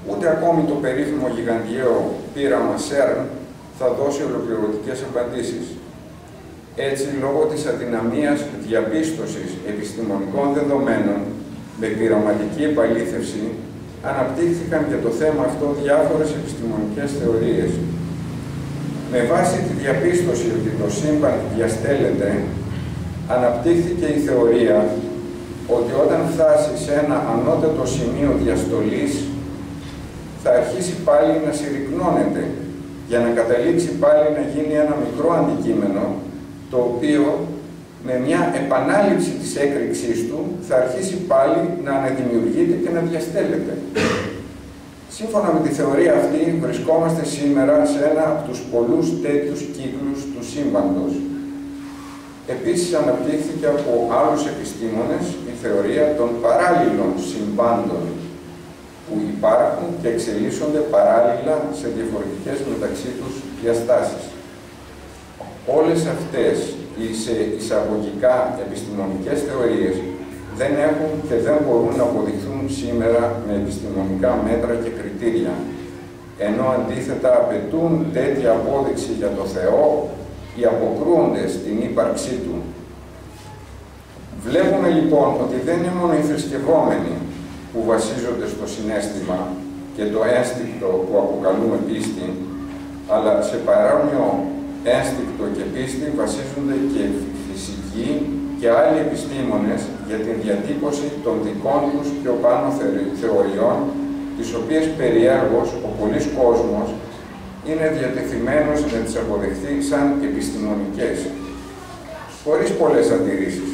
Ούτε ακόμη το περίφημο γιγαντιαίο πείραμα CERN θα δώσει ολοκληρωτικές απαντήσεις. Έτσι, λόγω της αδυναμίας διαπίστωσης επιστημονικών δεδομένων με πειραματική επαλήθευση, αναπτύχθηκαν για το θέμα αυτό διάφορες επιστημονικές θεωρίες. Με βάση τη διαπίστωση ότι το σύμπαν διαστέλλεται, αναπτύχθηκε η θεωρία ότι όταν φτάσει σε ένα ανώτατο σημείο διαστολής, θα αρχίσει πάλι να συρρυκνώνεται, για να καταλήξει πάλι να γίνει ένα μικρό αντικείμενο, το οποίο με μια επανάληψη της έκρηξής του θα αρχίσει πάλι να αναδημιουργείται και να διαστέλλεται. Σύμφωνα με τη θεωρία αυτή, βρισκόμαστε σήμερα σε ένα από τους πολλούς τέτοιους κύκλους του σύμπαντος. Επίσης, αναπτύχθηκε από άλλους επιστήμονες η θεωρία των παράλληλων συμπάντων, που υπάρχουν και εξελίσσονται παράλληλα σε διαφορετικές μεταξύ τους διαστάσεις. Όλες αυτές οι εισαγωγικά επιστημονικές θεωρίες δεν έχουν και δεν μπορούν να αποδειχθούν σήμερα με επιστημονικά μέτρα και κριτήρια, ενώ αντίθετα απαιτούν τέτοια απόδειξη για το Θεό ή αποκρούονται στην ύπαρξή Του. Βλέπουμε λοιπόν ότι δεν είναι μόνο οι θρησκευόμενοι που βασίζονται στο συναίσθημα και το ένστικτο που αποκαλούμε πίστη, αλλά σε παρόμοιο ένστικτο και πίστη βασίζονται και φυσικοί και άλλοι επιστήμονες για την διατύπωση των δικών τους πιο πάνω θεωριών, τις οποίες περιέργως ο πολύς κόσμος είναι διατεθειμένος να τις αποδεχθεί σαν επιστημονικές, χωρίς πολλές αντιρρήσεις,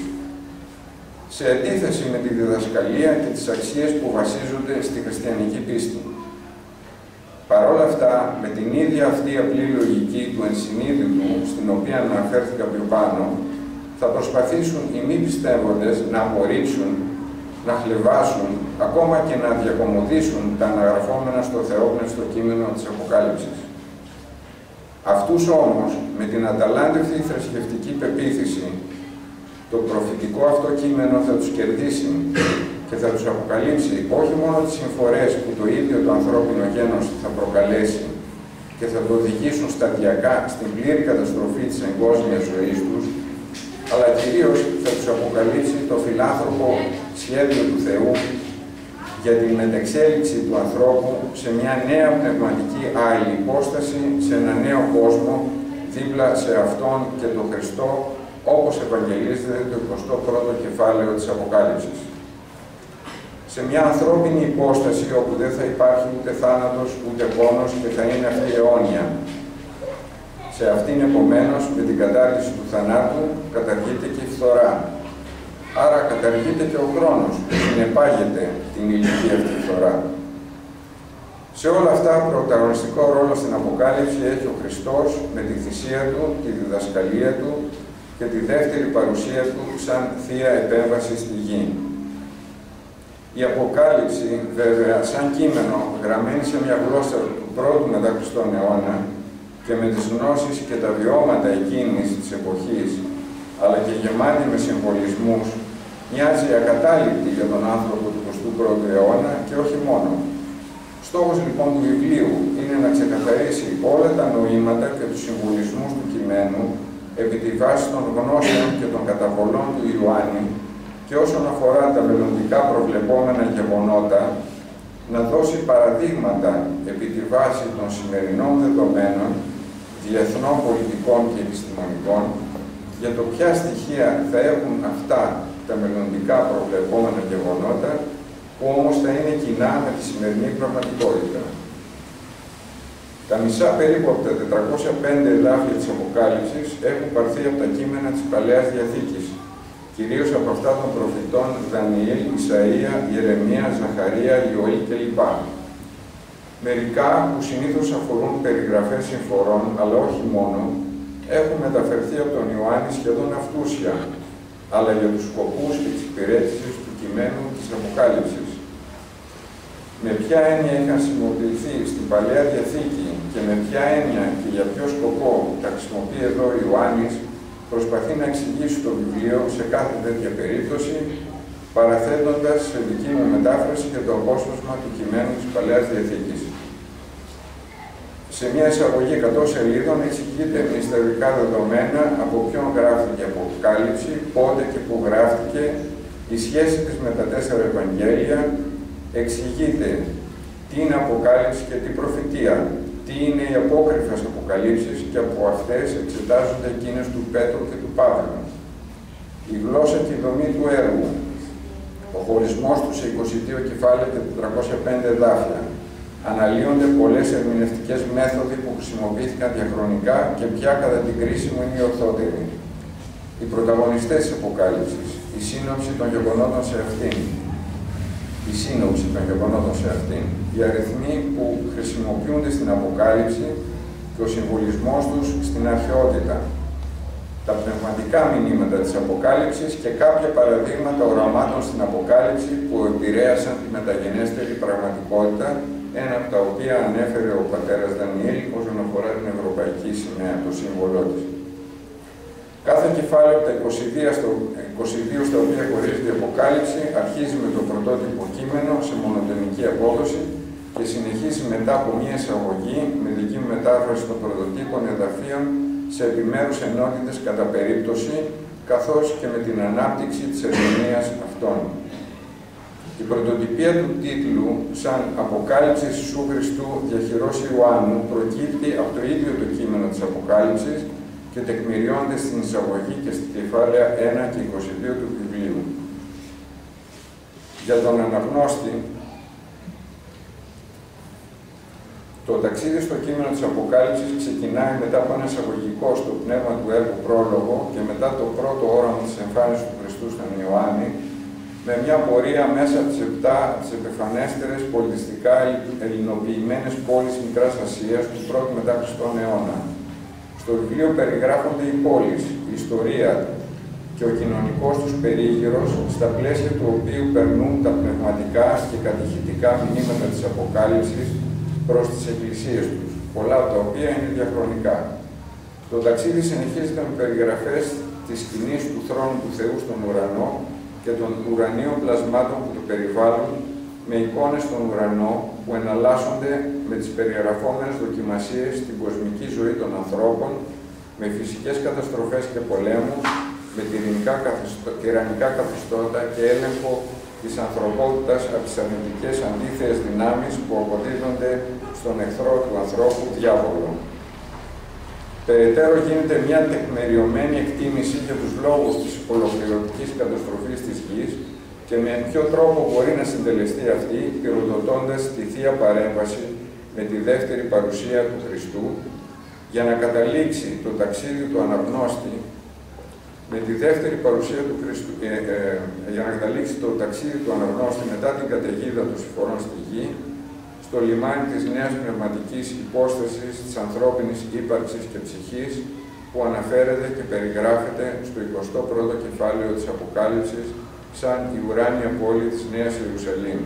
σε αντίθεση με τη διδασκαλία και τις αξίες που βασίζονται στη χριστιανική πίστη. Παρ' όλα αυτά, με την ίδια αυτή απλή λογική του ενσυνείδητου, στην οποία αναφέρθηκα πιο πάνω, θα προσπαθήσουν οι μη πιστεύοντες να απορρίψουν, να χλευάσουν, ακόμα και να διακομωδήσουν τα αναγραφόμενα στο θεόπνευστο κείμενο της Αποκάλυψης. Αυτούς όμως, με την αταλάντευτη θρησκευτική πεποίθηση, το προφητικό αυτό κείμενο θα τους κερδίσει και θα τους αποκαλύψει όχι μόνο τις συμφορές που το ίδιο το ανθρώπινο γένος θα προκαλέσει και θα το οδηγήσουν σταδιακά στην πλήρη καταστροφή της εγκόσμιας ζωής τους, αλλά κυρίως θα τους αποκαλύψει το φιλάνθρωπο σχέδιο του Θεού για την μετεξέλιξη του ανθρώπου σε μια νέα πνευματική άλλη υπόσταση, σε ένα νέο κόσμο, δίπλα σε Αυτόν και τον Χριστό, όπως ευαγγελίζεται το 21ο κεφάλαιο της Αποκάλυψης. Σε μια ανθρώπινη υπόσταση όπου δεν θα υπάρχει ούτε θάνατος, ούτε πόνος και θα είναι αυτή αιώνια. Σε αυτήν επομένως, με την κατάργηση του θανάτου, καταργείται και η φθορά. Άρα καταργείται και ο χρόνος που συνεπάγεται την ηλική αυτή φθορά. Σε όλα αυτά, πρωταγωνιστικό ρόλο στην Αποκάλυψη έχει ο Χριστός με τη θυσία Του, τη διδασκαλία Του και τη δεύτερη παρουσία Του σαν θεία επέμβαση στη γη. Η Αποκάλυψη, βέβαια, σαν κείμενο, γραμμένη σε μια γλώσσα του πρώτου μετά Χριστόν αιώνα και με τις γνώσεις και τα βιώματα εκείνης της εποχής, αλλά και γεμάτη με συμβολισμούς, μοιάζει ακατάληπτη για τον άνθρωπο του 21ου αιώνα και όχι μόνο. Στόχος λοιπόν του βιβλίου είναι να ξεκαθαρίσει όλα τα νοήματα και τους συμβολισμούς του κειμένου επί τη βάση των γνώσεων και των καταβολών του Ιωάννη και όσον αφορά τα μελλοντικά προβλεπόμενα γεγονότα, να δώσει παραδείγματα επί τη βάση των σημερινών δεδομένων, διεθνών πολιτικών και επιστημονικών, για το ποια στοιχεία θα έχουν αυτά τα μελλοντικά προβλεπόμενα γεγονότα, που όμως θα είναι κοινά με τη σημερινή πραγματικότητα. Τα μισά περίπου από τα 405 εδάφια της Αποκάλυψης έχουν πάρθει από τα κείμενα της Παλαιάς Διαθήκης, κυρίως από αυτά των προφητών Δανιήλ, Ισαΐα, Ιερεμία, Ζαχαρία, Ιωήλ κλπ. Μερικά που συνήθως αφορούν περιγραφές συμφορών, αλλά όχι μόνο, έχουν μεταφερθεί από τον Ιωάννη σχεδόν αυτούσια, αλλά για τους σκοπούς και τις υπηρέτησης του κειμένου της Αποκάλυψης. Με ποια έννοια είχαν χρησιμοποιηθεί στην Παλαιά Διαθήκη και με ποια έννοια και για ποιο σκοπό τα χρησιμοποιεί εδώ ο Ιωάννης, προσπαθεί να εξηγήσει το βιβλίο σε κάθε τέτοια περίπτωση, παραθέτοντας σε δική μου μετάφραση και το απόσπασμα του κειμένου της Παλαιάς Διαθήκης. Σε μια εισαγωγή 100 σελίδων εξηγείται με ιστορικά δεδομένα από ποιον γράφτηκε η Αποκάλυψη, πότε και πού γράφτηκε, η σχέση της με τα 4 Ευαγγέλια, εξηγείται τι είναι Αποκάλυψη και τι προφητεία, τι είναι οι απόκριφες αποκαλύψεις και από αυτές εξετάζονται εκείνες του Πέτρου και του Παύλου. Η γλώσσα και η δομή του έργου, ο χωρισμός του σε 22 κεφάλαια και 405 εδάφια. Αναλύονται πολλές ερμηνευτικές μέθοδοι που χρησιμοποιήθηκαν διαχρονικά και ποια κατά την κρίση μου είναι η ορθότερη. Οι πρωταγωνιστές της Αποκάλυψης, η σύνοψη των γεγονότων σε αυτήν, οι αριθμοί που χρησιμοποιούνται στην Αποκάλυψη και ο συμβολισμός τους στην αρχαιότητα, τα πνευματικά μηνύματα της Αποκάλυψης και κάποια παραδείγματα οραμάτων στην Αποκάλυψη που επηρέασαν τη μεταγενέστερη πραγματικότητα, ένα από τα οποία ανέφερε ο πατέρας Δανιήλ όσον αφορά την Ευρωπαϊκή Σημαία, το σύμβολό της. Κάθε κεφάλαιο από τα 22 στα οποία χωρίζεται η Αποκάλυψη αρχίζει με το πρωτότυπο κείμενο σε μονοτονική απόδοση και συνεχίζει μετά από μια εισαγωγή με δική μου μετάφραση των πρωτοτύπων εδαφείων σε επιμέρους ενότητες κατά περίπτωση, καθώς και με την ανάπτυξη της ερμηνείας αυτών. Η πρωτοτυπία του τίτλου, σαν «Αποκάλυψη Ιησού Χριστού διαχειρός Ιωάννου», προκύπτει από το ίδιο το κείμενο της Αποκάλυψης και τεκμηριώνται στην εισαγωγή και στην κεφάλαια 1 και 22 του βιβλίου. Για τον αναγνώστη, το ταξίδι στο κείμενο της Αποκάλυψης ξεκινάει μετά από ένα εισαγωγικό στο πνεύμα του έργου πρόλογο και μετά το πρώτο όραμα της εμφάνισης του Χριστού στον Ιωάννη, με μια πορεία μέσα από τις 7 τις επιφανέστερες πολιτιστικά ελληνοποιημένες πόλεις Μικράς Ασίας του πρώτου μετά Χριστόν αιώνα. Στο βιβλίο περιγράφονται οι πόλεις, η ιστορία και ο κοινωνικός τους περίγυρος, στα πλαίσια του οποίου περνούν τα πνευματικά και κατηχητικά μηνύματα της Αποκάλυψης προς τις εκκλησίες τους, πολλά από τα οποία είναι διαχρονικά. Το ταξίδι συνεχίζεται με περιγραφές της σκηνής του θρόνου του Θεού στον ουρανό και των ουρανίων πλασμάτων που το περιβάλλουν, με εικόνες στον ουρανό που εναλλάσσονται με τις περιγραφόμενες δοκιμασίες στην κοσμική ζωή των ανθρώπων, με φυσικές καταστροφές και πολέμους, με τυραννικά καθεστώτα και έλεγχο της ανθρωπότητας από τις αρνητικές αντίθεες δυνάμεις που αποδίδονται στον εχθρό του ανθρώπου, διάβολο. Περαιτέρω γίνεται μια τεκμηριωμένη εκτίμηση για τους λόγους της ολοκληρωτικής καταστροφής της γης και με ποιο τρόπο μπορεί να συντελεστεί αυτή, πυροδοτώντας τη Θεία Παρέμβαση με τη δεύτερη παρουσία του Χριστού, για να καταλήξει το ταξίδι του αναγνώστη με τη δεύτερη παρουσία του Χριστού, για να καταλήξει το ταξίδι του αναγνώστη μετά την καταιγίδα των συμφορών στη γη, στο λιμάνι της νέας πνευματικής υπόστασης της ανθρώπινης ύπαρξης και ψυχής, που αναφέρεται και περιγράφεται στο 21ο κεφάλαιο της Αποκάλυψης σαν η ουράνια πόλη της Νέας Ιερουσαλήμ.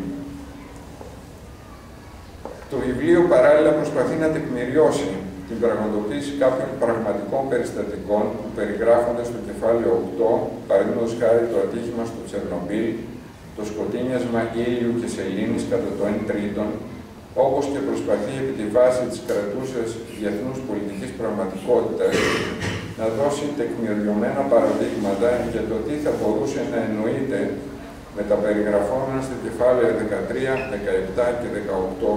Το βιβλίο παράλληλα προσπαθεί να τεκμηριώσει την πραγματοποίηση κάποιων πραγματικών περιστατικών που περιγράφονται στο κεφάλαιο 8, παραδείγματος χάρη το ατύχημα στο Τσερνομπίλ, το σκοτίνιασμα ήλιου και σελήνης κατά το 1/3, όπως και προσπαθεί επί τη βάση της κρατούσας διεθνούς πολιτικής πραγματικότητας να δώσει τεκμηριωμένα παραδείγματα για το τι θα μπορούσε να εννοείται με τα περιγραφόμενα στα κεφάλαια 13, 17 και 18,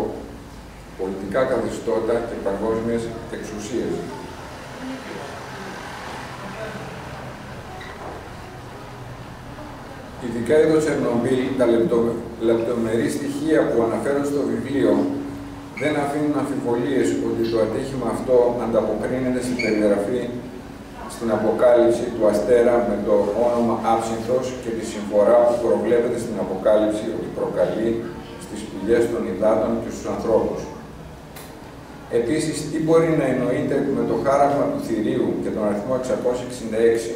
πολιτικά καθεστώτα και παγκόσμιες εξουσίες. Ειδικά για το Τσερνομπίλ, τα λεπτομερή στοιχεία που αναφέρονται στο βιβλίο δεν αφήνουν αμφιβολίες ότι το ατύχημα αυτό ανταποκρίνεται στην περιγραφή στην Αποκάλυψη του αστέρα με το όνομα Άψυνθος και τη συμφορά που προβλέπεται στην Αποκάλυψη ότι προκαλεί στις πηγές των υδάτων και στους ανθρώπους. Επίσης, τι μπορεί να εννοείται με το χάραγμα του θηρίου και τον αριθμό 666,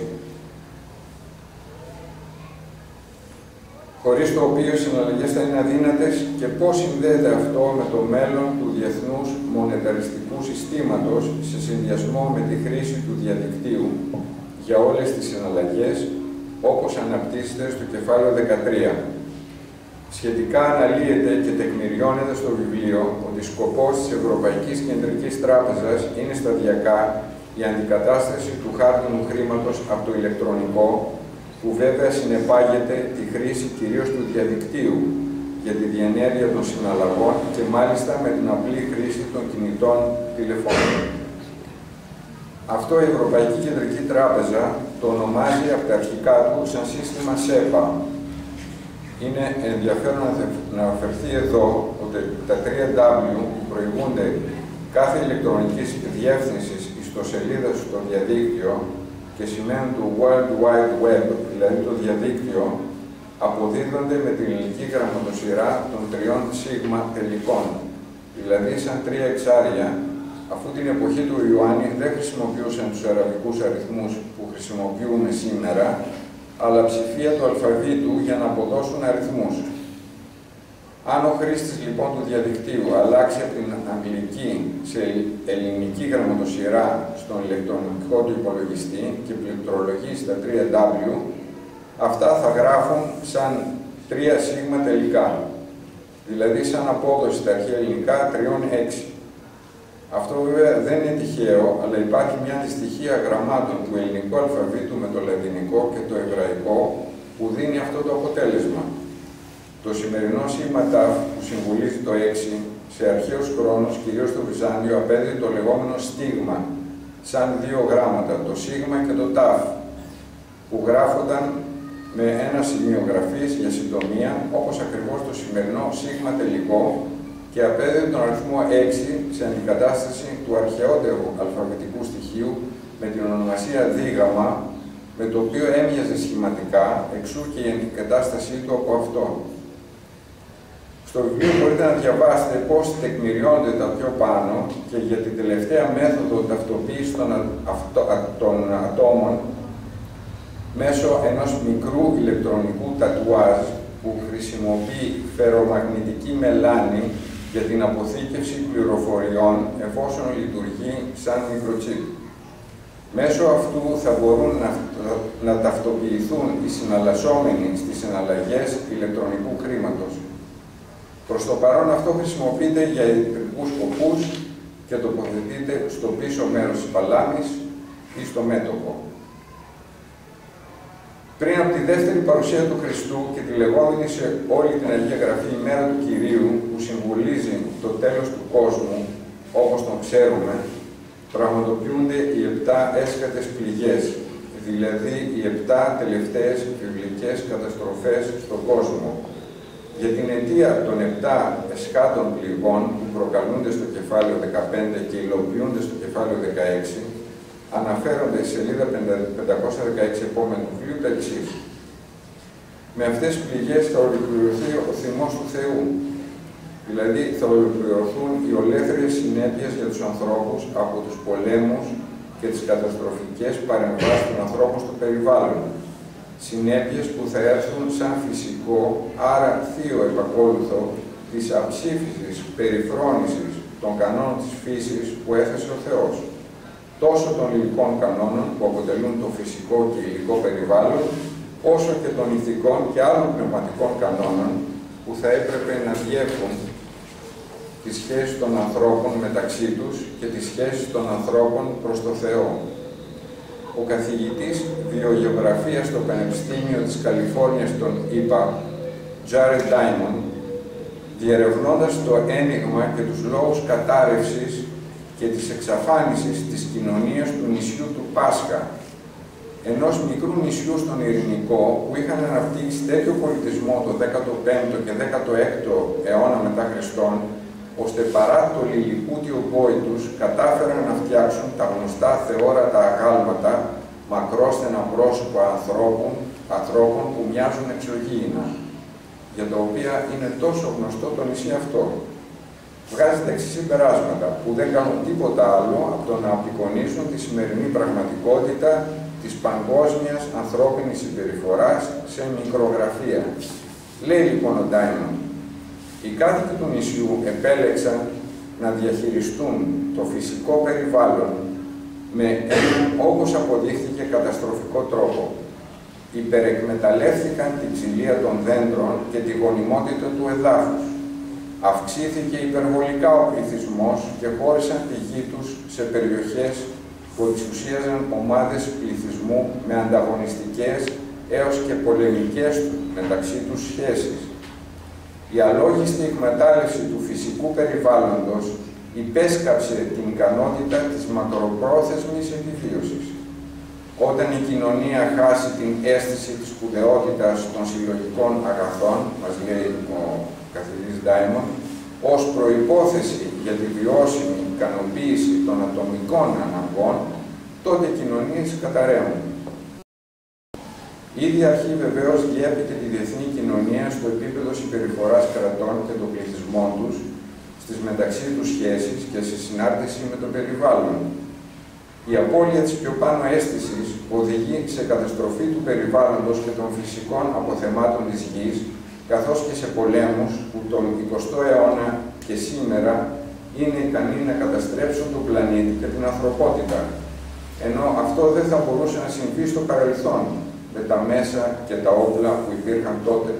χωρίς το οποίο οι συναλλαγές θα είναι αδύνατες, και πώς συνδέεται αυτό με το μέλλον του διεθνούς μονεταριστικού συστήματος σε συνδυασμό με τη χρήση του διαδικτύου για όλες τις συναλλαγές, όπως αναπτύσσεται στο κεφάλαιο 13. Σχετικά αναλύεται και τεκμηριώνεται στο βιβλίο ότι σκοπός της Ευρωπαϊκής Κεντρικής Τράπεζας είναι σταδιακά η αντικατάσταση του χάρτινου χρήματος από το ηλεκτρονικό, που βέβαια συνεπάγεται τη χρήση κυρίως του διαδικτύου για τη διενέργεια των συναλλαγών και μάλιστα με την απλή χρήση των κινητών τηλεφώνων. Αυτό η Ευρωπαϊκή Κεντρική Τράπεζα το ονομάζει από τα αρχικά του σαν σύστημα ΣΕΠΑ. Είναι ενδιαφέρον να αναφερθεί εδώ ότι τα 3W που προηγούνται κάθε ηλεκτρονικής διεύθυνσης ιστοσελίδας στο διαδίκτυο και σημαίνουν το World Wide Web, δηλαδή το διαδίκτυο, αποδίδονται με την ελληνική γραμματοσυρά των 3 σίγμα τελικών, δηλαδή σαν 3 εξάρια, αφού την εποχή του Ιωάννη δεν χρησιμοποιούσαν τους αραβικούς αριθμούς που χρησιμοποιούμε σήμερα, αλλά ψηφία του αλφαβήτου για να αποδώσουν αριθμούς. Αν ο χρήστης λοιπόν του διαδικτύου αλλάξει από την αγγλική σε ελληνική γραμματοσυρά στον ηλεκτρονικό του υπολογιστή και πληκτρολογήσει τα 3W, αυτά θα γράφουν σαν 3 σίγμα τελικά, δηλαδή σαν απόδοση στα αρχαία ελληνικά 3-6. Αυτό βέβαια δεν είναι τυχαίο, αλλά υπάρχει μια αντιστοιχεία γραμμάτων του ελληνικού αλφαβήτου με το λατινικό και το εβραϊκό που δίνει αυτό το αποτέλεσμα. Το σημερινό σήμα ταφ που συμβολίζει το 6, σε αρχαίους χρόνους, κυρίως στο Βυζάντιο, απέδιδε το λεγόμενο στίγμα, σαν 2 γράμματα, το σίγμα και το ταφ, που γράφονταν με ένα σημείο γραφής για συντομία, όπως ακριβώς το σημερινό σίγμα τελικό, και απέδιδε τον αριθμό 6 σε αντικατάσταση του αρχαιότερου αλφαβητικού στοιχείου με την ονομασία δίγαμμα, με το οποίο έμοιαζε σχηματικά, εξού και η αντικατάστασή του από αυτό. Στο βιβλίο μπορείτε να διαβάσετε πώς τεκμηριώνται τα πιο πάνω και για την τελευταία μέθοδο ταυτοποίησης των ατόμων μέσω ενός μικρού ηλεκτρονικού τατουάζ που χρησιμοποιεί φερομαγνητική μελάνη για την αποθήκευση πληροφοριών εφόσον λειτουργεί σαν μικροτσίπ. Μέσω αυτού θα μπορούν να ταυτοποιηθούν οι συναλλασσόμενοι στις συναλλαγές ηλεκτρονικού χρήματος. Προς το παρόν αυτό χρησιμοποιείται για ιατρικούς σκοπούς και τοποθετείται στο πίσω μέρος της παλάμης ή στο μέτωπο. Πριν από τη δεύτερη παρουσία του Χριστού και τη λεγόμενη σε όλη την Αγία Γραφή ημέρα του Κυρίου, που συμβολίζει το τέλος του κόσμου, όπως τον ξέρουμε, πραγματοποιούνται οι 7 έσχατες πληγές, δηλαδή οι 7 τελευταίες βιβλικές καταστροφές στον κόσμο. Για την αιτία των 7 εσχάτων πληγών που προκαλούνται στο κεφάλαιο 15 και υλοποιούνται στο κεφάλαιο 16, αναφέρονται στη σελίδα 516 επόμενου βιβλίου τα εξής. Με αυτές τις πληγές θα ολοκληρωθεί ο θυμός του Θεού. Δηλαδή θα ολοκληρωθούν οι ολέθριες συνέπειες για τους ανθρώπους από τους πολέμους και τις καταστροφικές παρεμβάσεις των ανθρώπων στο περιβάλλον. Συνέπειες που θα έρθουν σαν φυσικό, άρα θείο επακόλουθο της αψήφισης περιφρόνησης των κανόνων της φύσης που έθεσε ο Θεός. Τόσο των υλικών κανόνων που αποτελούν το φυσικό και υλικό περιβάλλον, όσο και των ηθικών και άλλων πνευματικών κανόνων που θα έπρεπε να διέπουν τις σχέσεις των ανθρώπων μεταξύ τους και τις σχέσεις των ανθρώπων προς το Θεό. Ο καθηγητής βιογεωγραφίας στο Πανεπιστήμιο της Καλιφόρνιας των ΗΠΑ, Jared Diamond, διερευνώντας το ένιγμα και τους λόγους κατάρρευσης και της εξαφάνισης της κοινωνίας του νησιού του Πάσχα, ενός μικρού νησιού στον Ειρηνικό που είχαν αναπτύξει τέτοιο πολιτισμό το 15ο και 16ο αιώνα μετά Χριστόν, ώστε παρά το λιλικούτιο πόη τους κατάφεραν να φτιάξουν τα γνωστά θεόρατα αγάλματα μακρόστενα πρόσωπα ανθρώπων που μοιάζουν εξωγήινα, για τα οποία είναι τόσο γνωστό το νησί αυτό. Βγάζει τα εξής συμπεράσματα, που δεν κάνουν τίποτα άλλο από το να απεικονίσουν τη σημερινή πραγματικότητα της παγκόσμιας ανθρώπινης συμπεριφοράς σε μικρογραφία. Λέει λοιπόν ο Ντάιμον, οι κάτοικοι του νησιού επέλεξαν να διαχειριστούν το φυσικό περιβάλλον με έναν, όπως αποδείχθηκε, καταστροφικό τρόπο. Υπερεκμεταλλεύτηκαν την ξυλία των δέντρων και τη γονιμότητα του εδάφους. Αυξήθηκε υπερβολικά ο πληθυσμός και χώρισαν τη γη τους σε περιοχές που εξουσίαζαν ομάδες πληθυσμού με ανταγωνιστικές έως και πολεμικές μεταξύ τους σχέσεις. Η αλόγιστη εκμετάλλευση του φυσικού περιβάλλοντος υπέσκαψε την ικανότητα της μακροπρόθεσμης επιβίωσης. Όταν η κοινωνία χάσει την αίσθηση της σπουδαιότητας των συλλογικών αγαθών, μας λέει ο καθηγητής Ντάιμον, ως προϋπόθεση για τη βιώσιμη ικανοποίηση των ατομικών αναγκών, τότε οι κοινωνίες καταρρέουν. Ήδη αρχή βεβαίως διέπει και τη διεθνή κοινωνία στο επίπεδο συμπεριφοράς κρατών και των πληθυσμών τους, στις μεταξύ τους σχέσεις και σε συνάρτηση με το περιβάλλον. Η απώλεια της πιο πάνω αίσθησης οδηγεί σε καταστροφή του περιβάλλοντος και των φυσικών αποθεμάτων της γης, καθώς και σε πολέμους που τον 20ο αιώνα και σήμερα είναι ικανοί να καταστρέψουν τον πλανήτη και την ανθρωπότητα, ενώ αυτό δεν θα μπορούσε να συμβεί στο παρελθόν με τα μέσα και τα όπλα που υπήρχαν τότε.